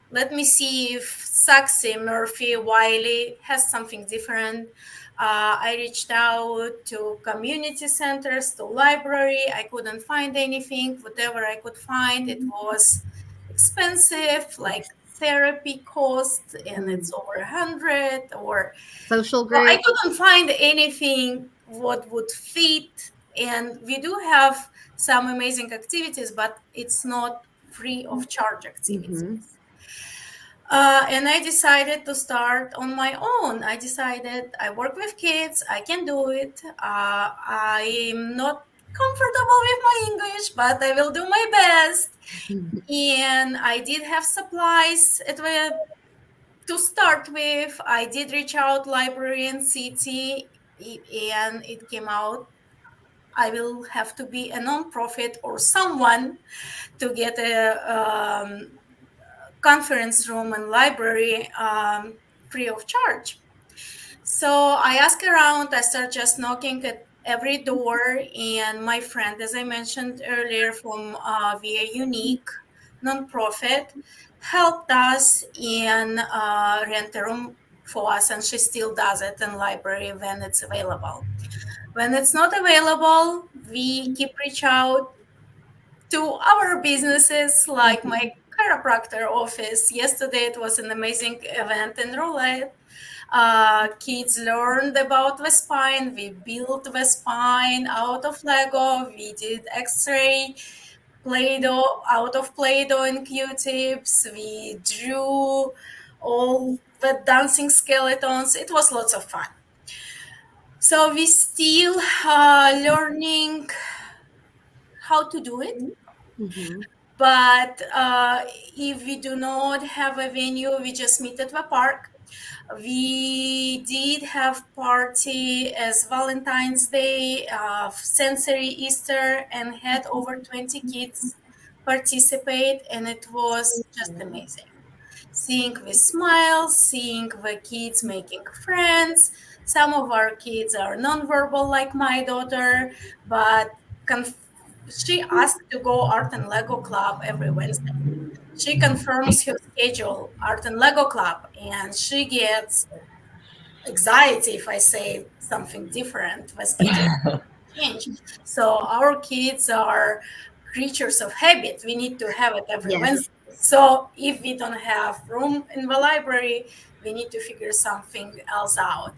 let me see if Saxe, Murphy, Wylie has something different. I reached out to community centers, to library. I couldn't find anything. Whatever I could find, it expensive, like therapy cost, and it's over 100, or social well, I group. couldn't find anything what would fit. And we do have some amazing activities, but it's not free of charge activities. And I decided to start on my own. I decided I work with kids, I can do it. I'm not comfortable with my English, but I will do my best. And I did have supplies to start with. I did reach out library and city, and it came out I will have to be a nonprofit or someone to get a conference room and library free of charge. So I asked around, I started just knocking at every door, and my friend, as I mentioned earlier, from VA Unique nonprofit, helped us and rent a room for us, and she still does it in library when it's available. When it's not available, we keep reach out to our businesses, like my chiropractor office. Yesterday, it was an amazing event in Roulette. Kids learned about the spine. We built the spine out of Lego. We did X-ray, Play-Doh, out of Play-Doh and Q-tips. We drew all the dancing skeletons. It was lots of fun. So we still learning how to do it. But if we do not have a venue, we just meet at the park. We did have party as Valentine's Day, sensory Easter, and had over 20 kids participate, and it was just amazing. Seeing the smiles, seeing the kids making friends. Some of our kids are nonverbal, like my daughter, but she asked to go Art and Lego Club every Wednesday. She confirms her schedule, Art and Lego Club, and she gets anxiety if I say something different. The schedule change. So our kids are creatures of habit. We need to have it every Wednesday. So if we don't have room in the library, we need to figure something else out.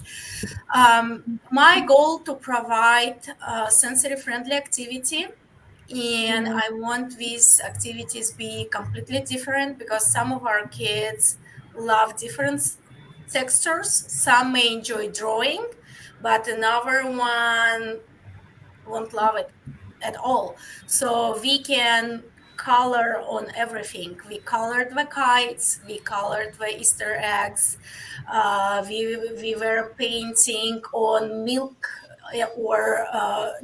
My goal to provide sensory friendly activity, and I want these activities be completely different, because some of our kids love different textures. Some may enjoy drawing, but another one won't love it at all. So we can color on everything. We colored the kites, we colored the Easter eggs, we were painting on milk or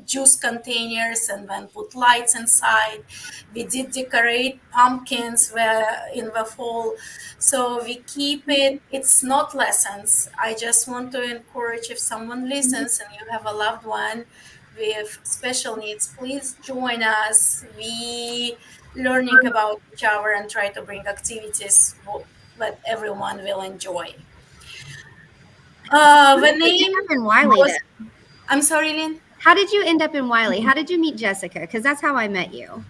juice containers and then put lights inside. We did decorate pumpkins in the fall. So we keep it, it's not lessons. I just want to encourage, if someone listens and you have a loved one with special needs, please join us. We learning about each other and try to bring activities that everyone will enjoy. The name in Wylie was, I'm sorry, Lynn? How did you end up in Wylie? How did you meet Jessica? Because that's how I met you.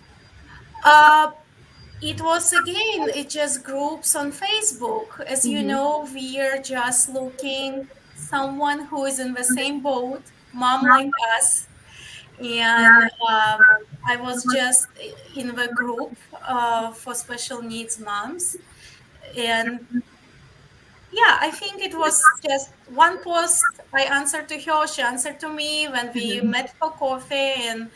It was, again, it just groups on Facebook. As you know, we are just looking someone who is in the same boat, mom like us. And I was just in the group for special needs moms. And yeah, I think it was just one post. I answered to her, she answered to me when we met for coffee and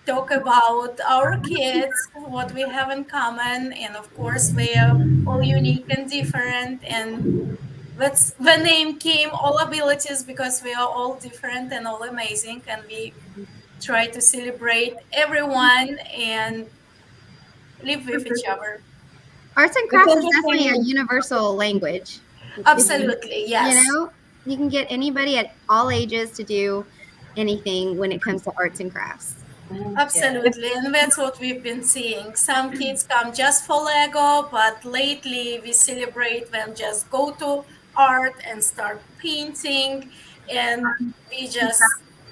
talk about our kids, what we have in common. And of course, we are all unique and different. And that's the name came, All Abilities, because we are all different and all amazing. And we try to celebrate everyone and live with each other. Arts and crafts is definitely a universal language. Absolutely, yes. You know, you can get anybody at all ages to do anything when it comes to arts and crafts. Absolutely, and that's what we've been seeing. Some kids come just for Lego, but lately we celebrate them, just go to art and start painting, and we just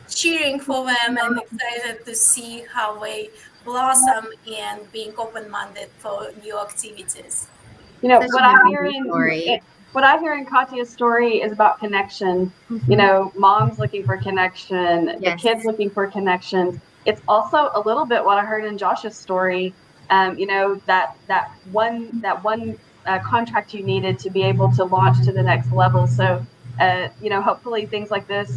cheering for them and excited to see how they blossom and being open-minded for new activities. You know, Such what an I amazing story. what I hear in Katia's story is about connection. You know, moms looking for connection, the Yes. kids looking for connections. It's also a little bit what I heard in Josh's story. You know, that one contract you needed to be able to launch to the next level. So, you know, hopefully things like this,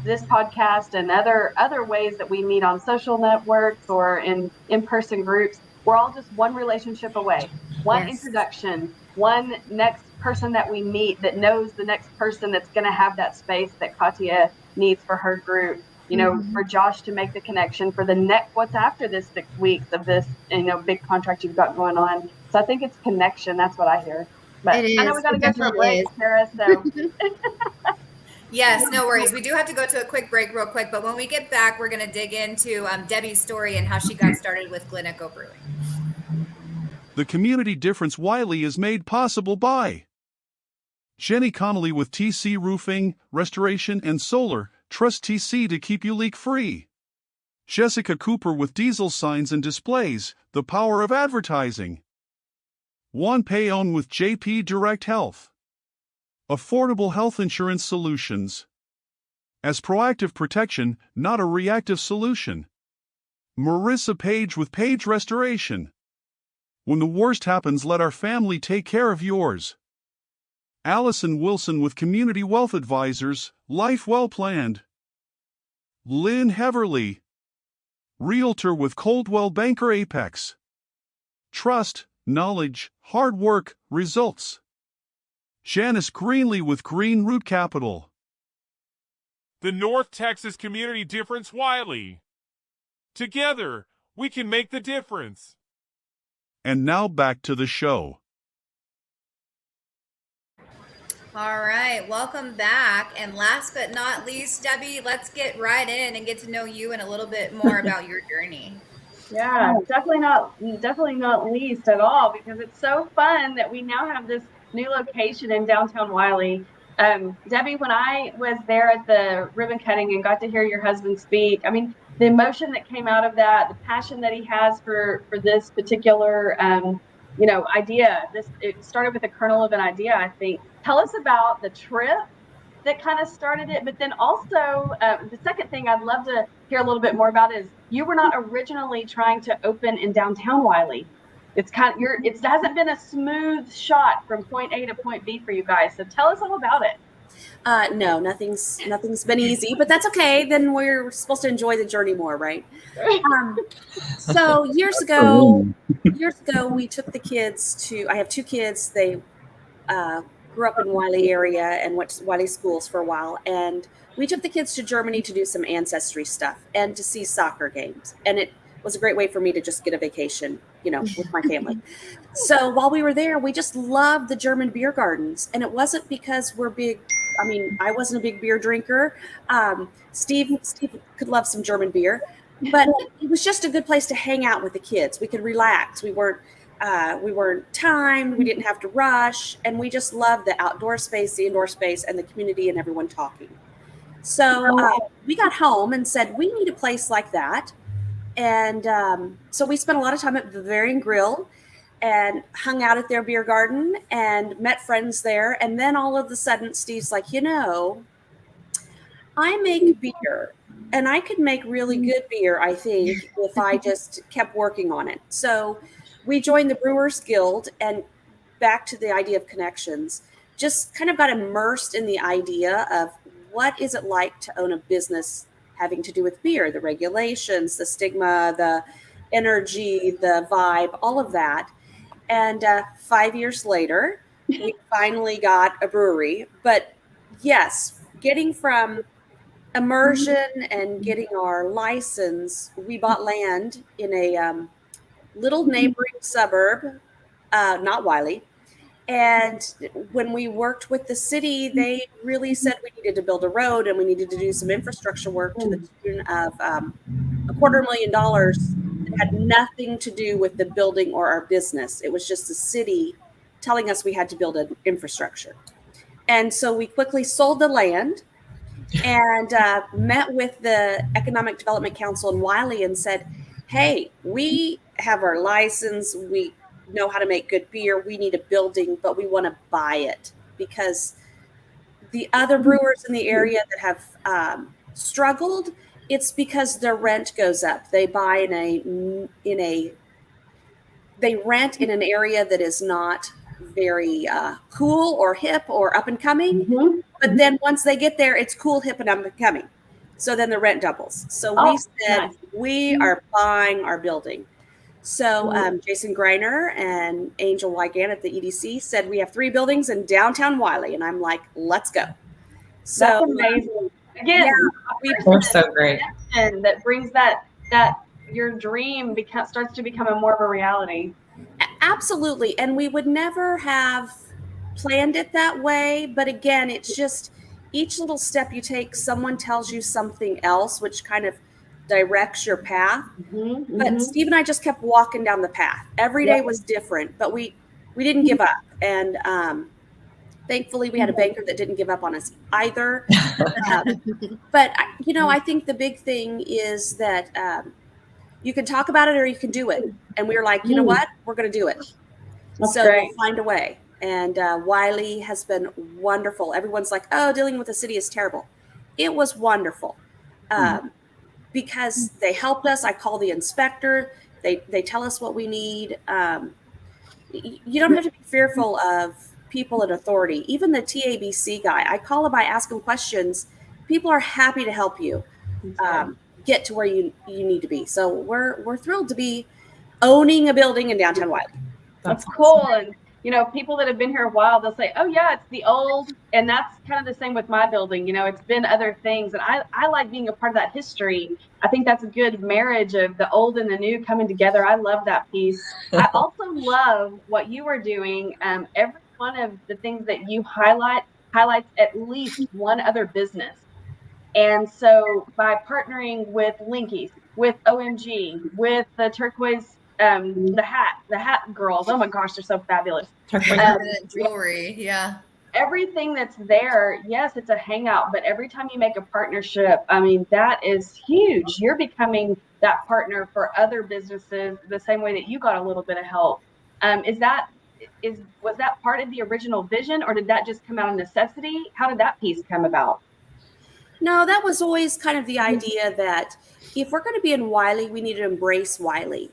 this podcast and other ways that we meet on social networks or in in-person groups, we're all just one relationship away, one introduction, one next person that we meet that knows the next person that's going to have that space that Katia needs for her group. You know, for Josh to make the connection for the next, what's after this 6 weeks of this, you know, big contract you've got going on. So I think it's connection. That's what I hear. But It I know is. we got to It go to a break, definitely Tara. So Yes, no worries. We do have to go to a quick break real quick, but when we get back, we're going to dig into Debbie's story and how she got started with Glen Brewing. The community difference Wylie is made possible by Jenny Connolly with TC Roofing, Restoration and Solar. Trust TC to keep you leak-free. Jessica Cooper with Diesel Signs and Displays, the power of advertising. Juan Payon with JP Direct Health. Affordable health insurance solutions. As proactive protection, not a reactive solution. Marissa Page with Page Restoration. When the worst happens, let our family take care of yours. Allison Wilson with Community Wealth Advisors, Life Well Planned. Linh Heverly, Realtor with Coldwell Banker Apex. Trust, knowledge, hard work, results. Janice Greenlee with Green Root Capital. The North Texas Community Difference Wylie. Together, we can make the difference. And now back to the show. All right, welcome back. And last but not least, Debbie, let's get right in and get to know you and a little bit more about your journey. yeah, definitely not least at all, because it's so fun that we now have this new location in downtown Wylie. Debbie, when I was there at the ribbon cutting and got to hear your husband speak, I mean, the emotion that came out of that, the passion that he has for this particular, you know, idea. It started with a kernel of an idea, I think. Tell us about the trip that kind of started it, but then also the second thing I'd love to hear a little bit more about is you were not originally trying to open in downtown Wylie. It's kind of it hasn't been a smooth shot from point A to point B for you guys. So tell us all about it. No, nothing's been easy, but that's okay. Then we're supposed to enjoy the journey more, right? So years ago, we took the kids to. I have 2 kids. They grew up in Wylie area and went to Wylie schools for a while, and we took the kids to Germany to do some ancestry stuff and to see soccer games, and it was a great way for me to just get a vacation, you know, with my family. So while we were there, we just loved the German beer gardens, and it wasn't because we're big. I mean, I wasn't a big beer drinker. Steve could love some German beer, but it was just a good place to hang out with the kids. We could relax. We weren't timed. We didn't have to rush, and we just loved the outdoor space, the indoor space, and the community and everyone talking. So we got home and said, we need a place like that. And so we spent a lot of time at Bavarian Grill and hung out at their beer garden and met friends there. And then all of a sudden, Steve's like, you know, I make beer and I could make really good beer, I think, if I just kept working on it. So we joined the Brewers Guild, and back to the idea of connections, just kind of got immersed in the idea of what is it like to own a business having to do with beer, the regulations, the stigma, the energy, the vibe, all of that. And 5 years later, we finally got a brewery. But yes, getting from immersion and getting our license, we bought land in a little neighboring suburb, not Wylie. And when we worked with the city, they really said we needed to build a road and we needed to do some infrastructure work to the tune of $250,000 that had nothing to do with the building or our business. It was just the city telling us we had to build an infrastructure. And so we quickly sold the land and met with the Economic Development Council in Wylie and said, hey, we have our license, we know how to make good beer, we need a building, but we want to buy it, because the other brewers in the area that have struggled, it's because their rent goes up. They buy they rent in an area that is not very cool or hip or up and coming. But then once they get there, it's cool, hip, and up and coming. So then the rent doubles. So we said, we are buying our building. So Jason Greiner and Angel Wygan at the EDC said, we have 3 buildings in downtown Wylie. And I'm like, let's go. So that's amazing. Again, we're so great. That brings that your dream starts to become more of a reality. Absolutely. And we would never have planned it that way. But again, it's just each little step you take, someone tells you something else, which kind of directs your path. But Steve and I just kept walking down the path. Every day was different, but we didn't give up. And thankfully, we had a banker that didn't give up on us either. But, I think the big thing is that you can talk about it or you can do it. And we were like, you know what? We're going to do it. That's great. We'll find a way. And Wylie has been wonderful. Everyone's like, oh, dealing with the city is terrible. It was wonderful because they helped us. I call the inspector. They tell us what we need. You don't have to be fearful of people in authority. Even the TABC guy, I call him, I ask him questions. People are happy to help you get to where you need to be. So we're thrilled to be owning a building in downtown Wylie. That's cool. And people that have been here a while, they'll say, oh yeah, it's the old. And that's kind of the same with my building. It's been other things. And I like being a part of that history. I think that's a good marriage of the old and the new coming together. I love that piece. I also love what you are doing. Every one of the things that you highlights at least one other business. And so by partnering with Linkies, with OMG, with the turquoise, the hat girls, oh my gosh, they're so fabulous. Jewelry, yeah. Everything that's there, yes, it's a hangout, but every time you make a partnership, that is huge. You're becoming that partner for other businesses the same way that you got a little bit of help. Was that part of the original vision, or did that just come out of necessity? How did that piece come about? No, that was always kind of the idea that if we're going to be in Wylie, we need to embrace Wylie.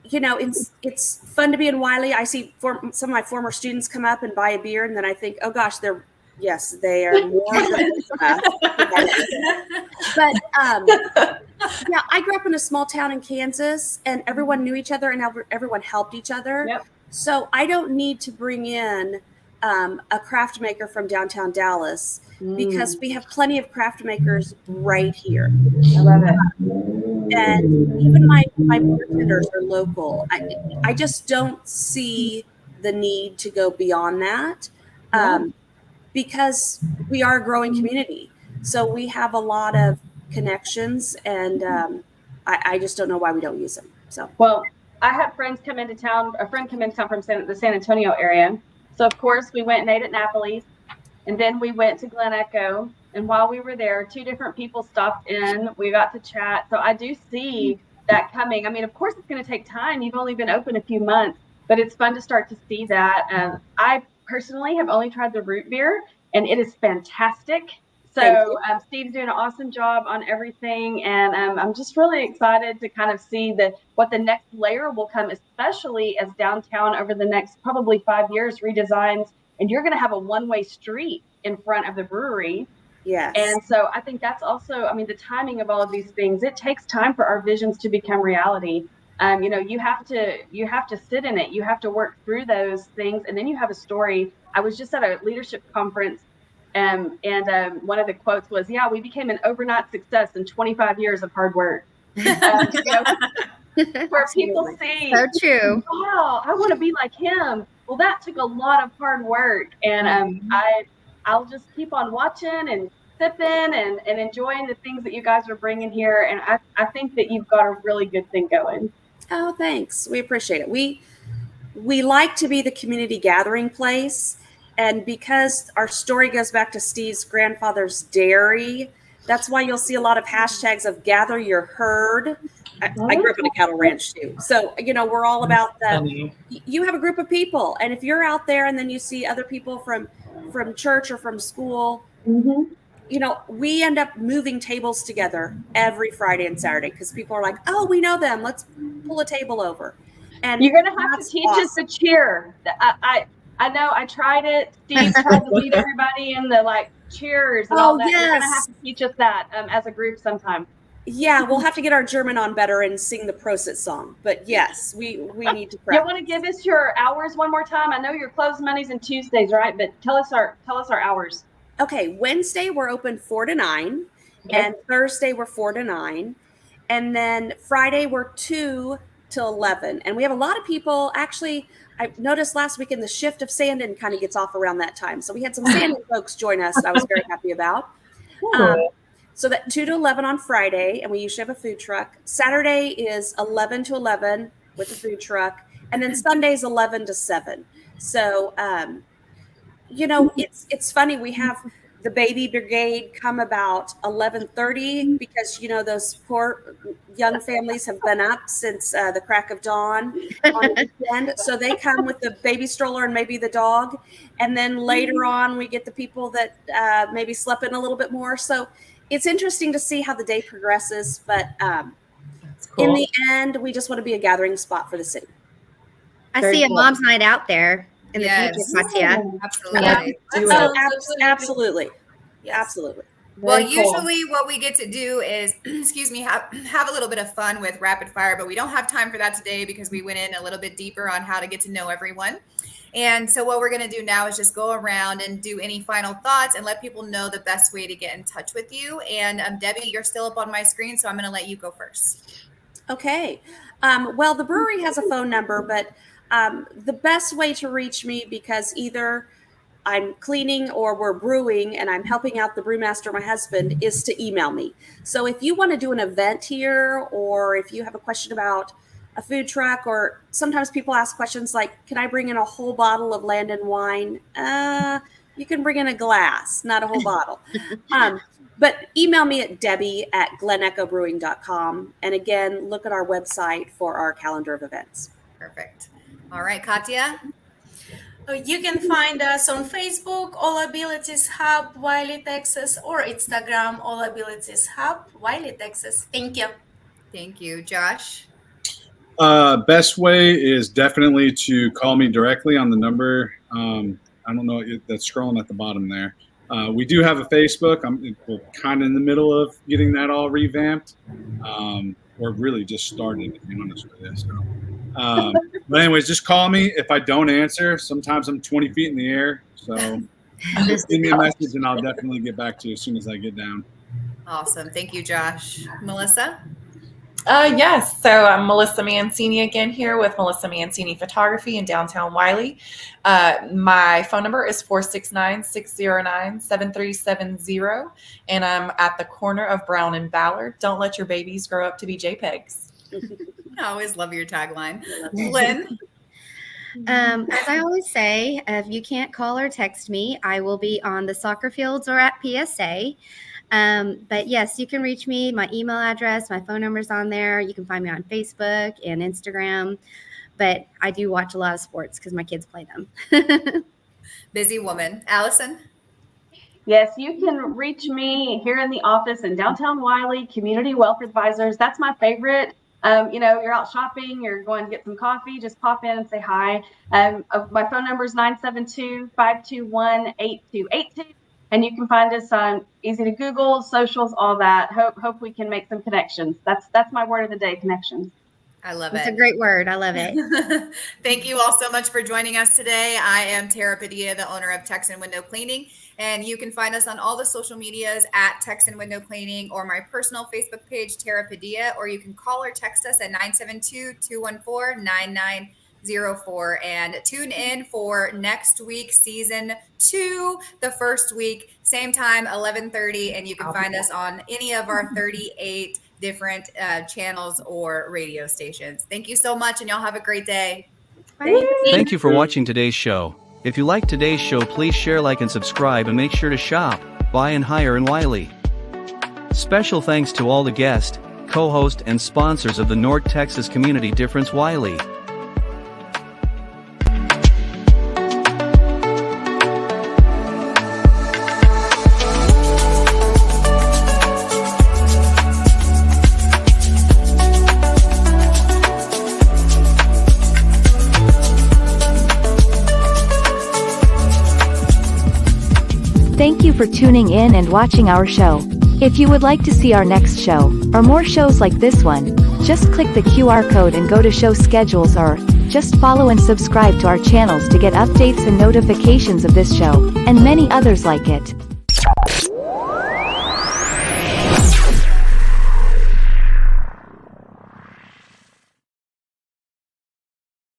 It's fun to be in Wylie. I see some of my former students come up and buy a beer, and then I think, oh gosh, they are more than enough. But I grew up in a small town in Kansas, and everyone knew each other, and everyone helped each other. Yep. So I don't need to bring in a craft maker from downtown Dallas because we have plenty of craft makers right here. I love it. And even my bartenders are local. I just don't see the need to go beyond that because we are a growing community. So we have a lot of connections, and I just don't know why we don't use them. So well, I had friends come into town. A friend come into town from the San Antonio area. So of course we went and ate at Napoli's, and then we went to Glen Echo. And while we were there, 2 different people stopped in. We got to chat. So I do see that coming. Of course it's going to take time. You've only been open a few months, but it's fun to start to see that. I personally have only tried the root beer, and it is fantastic. So Steve's doing an awesome job on everything, and I'm just really excited to kind of see what the next layer will come, especially as downtown over the next probably 5 years redesigns, and you're going to have a one-way street in front of the brewery. Yes. And so I think that's also, the timing of all of these things. It takes time for our visions to become reality. You have to sit in it. You have to work through those things, and then you have a story. I was just at a leadership conference. And one of the quotes was, yeah, we became an overnight success in 25 years of hard work. Where people see, so true. Wow, I want to be like him. Well, that took a lot of hard work. And I'll just keep on watching and sipping and enjoying the things that you guys are bringing here. And I think that you've got a really good thing going. Oh, thanks. We appreciate it. We like to be the community gathering place. And because our story goes back to Steve's grandfather's dairy, that's why you'll see a lot of hashtags of gather your herd. I grew up in a cattle ranch too. So, we're all about the, you have a group of people. And if you're out there and then you see other people from church or from school, we end up moving tables together every Friday and Saturday because people are like, oh, we know them. Let's pull a table over. And you're going to have to teach us the cheer. I know I tried it. Steve tried to lead everybody in the cheers and all that. You're going to have to teach us that as a group sometime. Yeah, we'll have to get our German on better and sing the Prosit song. But yes, we need to practice. You want to give us your hours one more time? I know you're closed Mondays and Tuesdays, right? But tell us our hours. Okay, Wednesday we're open 4 to 9, and Thursday we're 4 to 9, and then Friday we're 2 to 11. And we have a lot of people. Actually, I noticed last weekend the shift of Sandon kind of gets off around that time. So we had some Sandon folks join us that I was very happy about. So that 2 to 11 on Friday, and we usually have a food truck. Saturday is 11 to 11 with a food truck, and then Sunday's 11 to 7. So, it's funny. We have the baby brigade come about 11:30 because, those poor young families have been up since the crack of dawn on the weekend. So they come with the baby stroller and maybe the dog. And then later on, we get the people that maybe slept in a little bit more. So it's interesting to see how the day progresses, but in the end, we just want to be a gathering spot for the city. I see a mom's night out there in the future, Katia. Absolutely. Absolutely. Yeah, absolutely. Well, usually what we get to do is, have a little bit of fun with rapid fire, but we don't have time for that today because we went in a little bit deeper on how to get to know everyone. And so what we're going to do now is just go around and do any final thoughts and let people know the best way to get in touch with you. And Debbie, you're still up on my screen, so I'm going to let you go first. Okay. Well, the brewery has a phone number, but the best way to reach me, because either I'm cleaning or we're brewing and I'm helping out the brewmaster, my husband, is to email me. So if you want to do an event here, or if you have a question about a food truck, or sometimes people ask questions like, can I bring in a whole bottle of Landon wine? You can bring in a glass, not a whole bottle. But email me at debbie@glenechobrewing.com. And again, look at our website for our calendar of events. Perfect. All right, Katia. You can find us on Facebook, All Abilities Hub, Wylie, Texas, or Instagram, All Abilities Hub, Wylie, Texas. Thank you. Thank you. Josh? Best way is definitely to call me directly on the number. I don't know, that's scrolling at the bottom there. We do have a Facebook. We're kind of in the middle of getting that all revamped. We're really just starting, to be honest with you. So. But anyways, just call me. If I don't answer, sometimes I'm 20 feet in the air. So just give me a message and I'll definitely get back to you as soon as I get down. Awesome. Thank you, Josh. Melissa? Yes. So I'm Melissa Mancini again here with Melissa Mancini Photography in downtown Wylie. My phone number is 469-609-7370. And I'm at the corner of Brown and Ballard. Don't let your babies grow up to be JPEGs. I always love your tagline. Lynn? As I always say, if you can't call or text me, I will be on the soccer fields or at PSA. But yes, you can reach me. My email address, my phone number's on there. You can find me on Facebook and Instagram. But I do watch a lot of sports because my kids play them. Busy woman. Allison? Yes, you can reach me here in the office in downtown Wylie, Community Wealth Advisors. That's my favorite. You're out shopping, you're going to get some coffee, just pop in and say hi. My phone number is 972-521-8282. And you can find us on easy to Google, socials, all that. Hope we can make some connections. That's my word of the day, connections. I love it. It's a great word. I love it. Thank you all so much for joining us today. I am Tara Padilla, the owner of Texan Window Cleaning. And you can find us on all the social medias at Texan Window Cleaning or my personal Facebook page, Tara Padilla, or you can call or text us at 972-214-9904. And tune in for next week, season 2, the first week, same time, 11:30. And you can find us on any of our 38 different channels or radio stations. Thank you so much, and y'all have a great day. Thank you for watching today's show. If you like today's show, please share, like, and subscribe, and make sure to shop, buy, and hire in Wylie. Special thanks to all the guests, co-host and sponsors of the North Texas Community Difference, Wylie. Thank you for tuning in and watching our show. If you would like to see our next show, or more shows like this one, just click the QR code and go to show schedules, or just follow and subscribe to our channels to get updates and notifications of this show, and many others like it.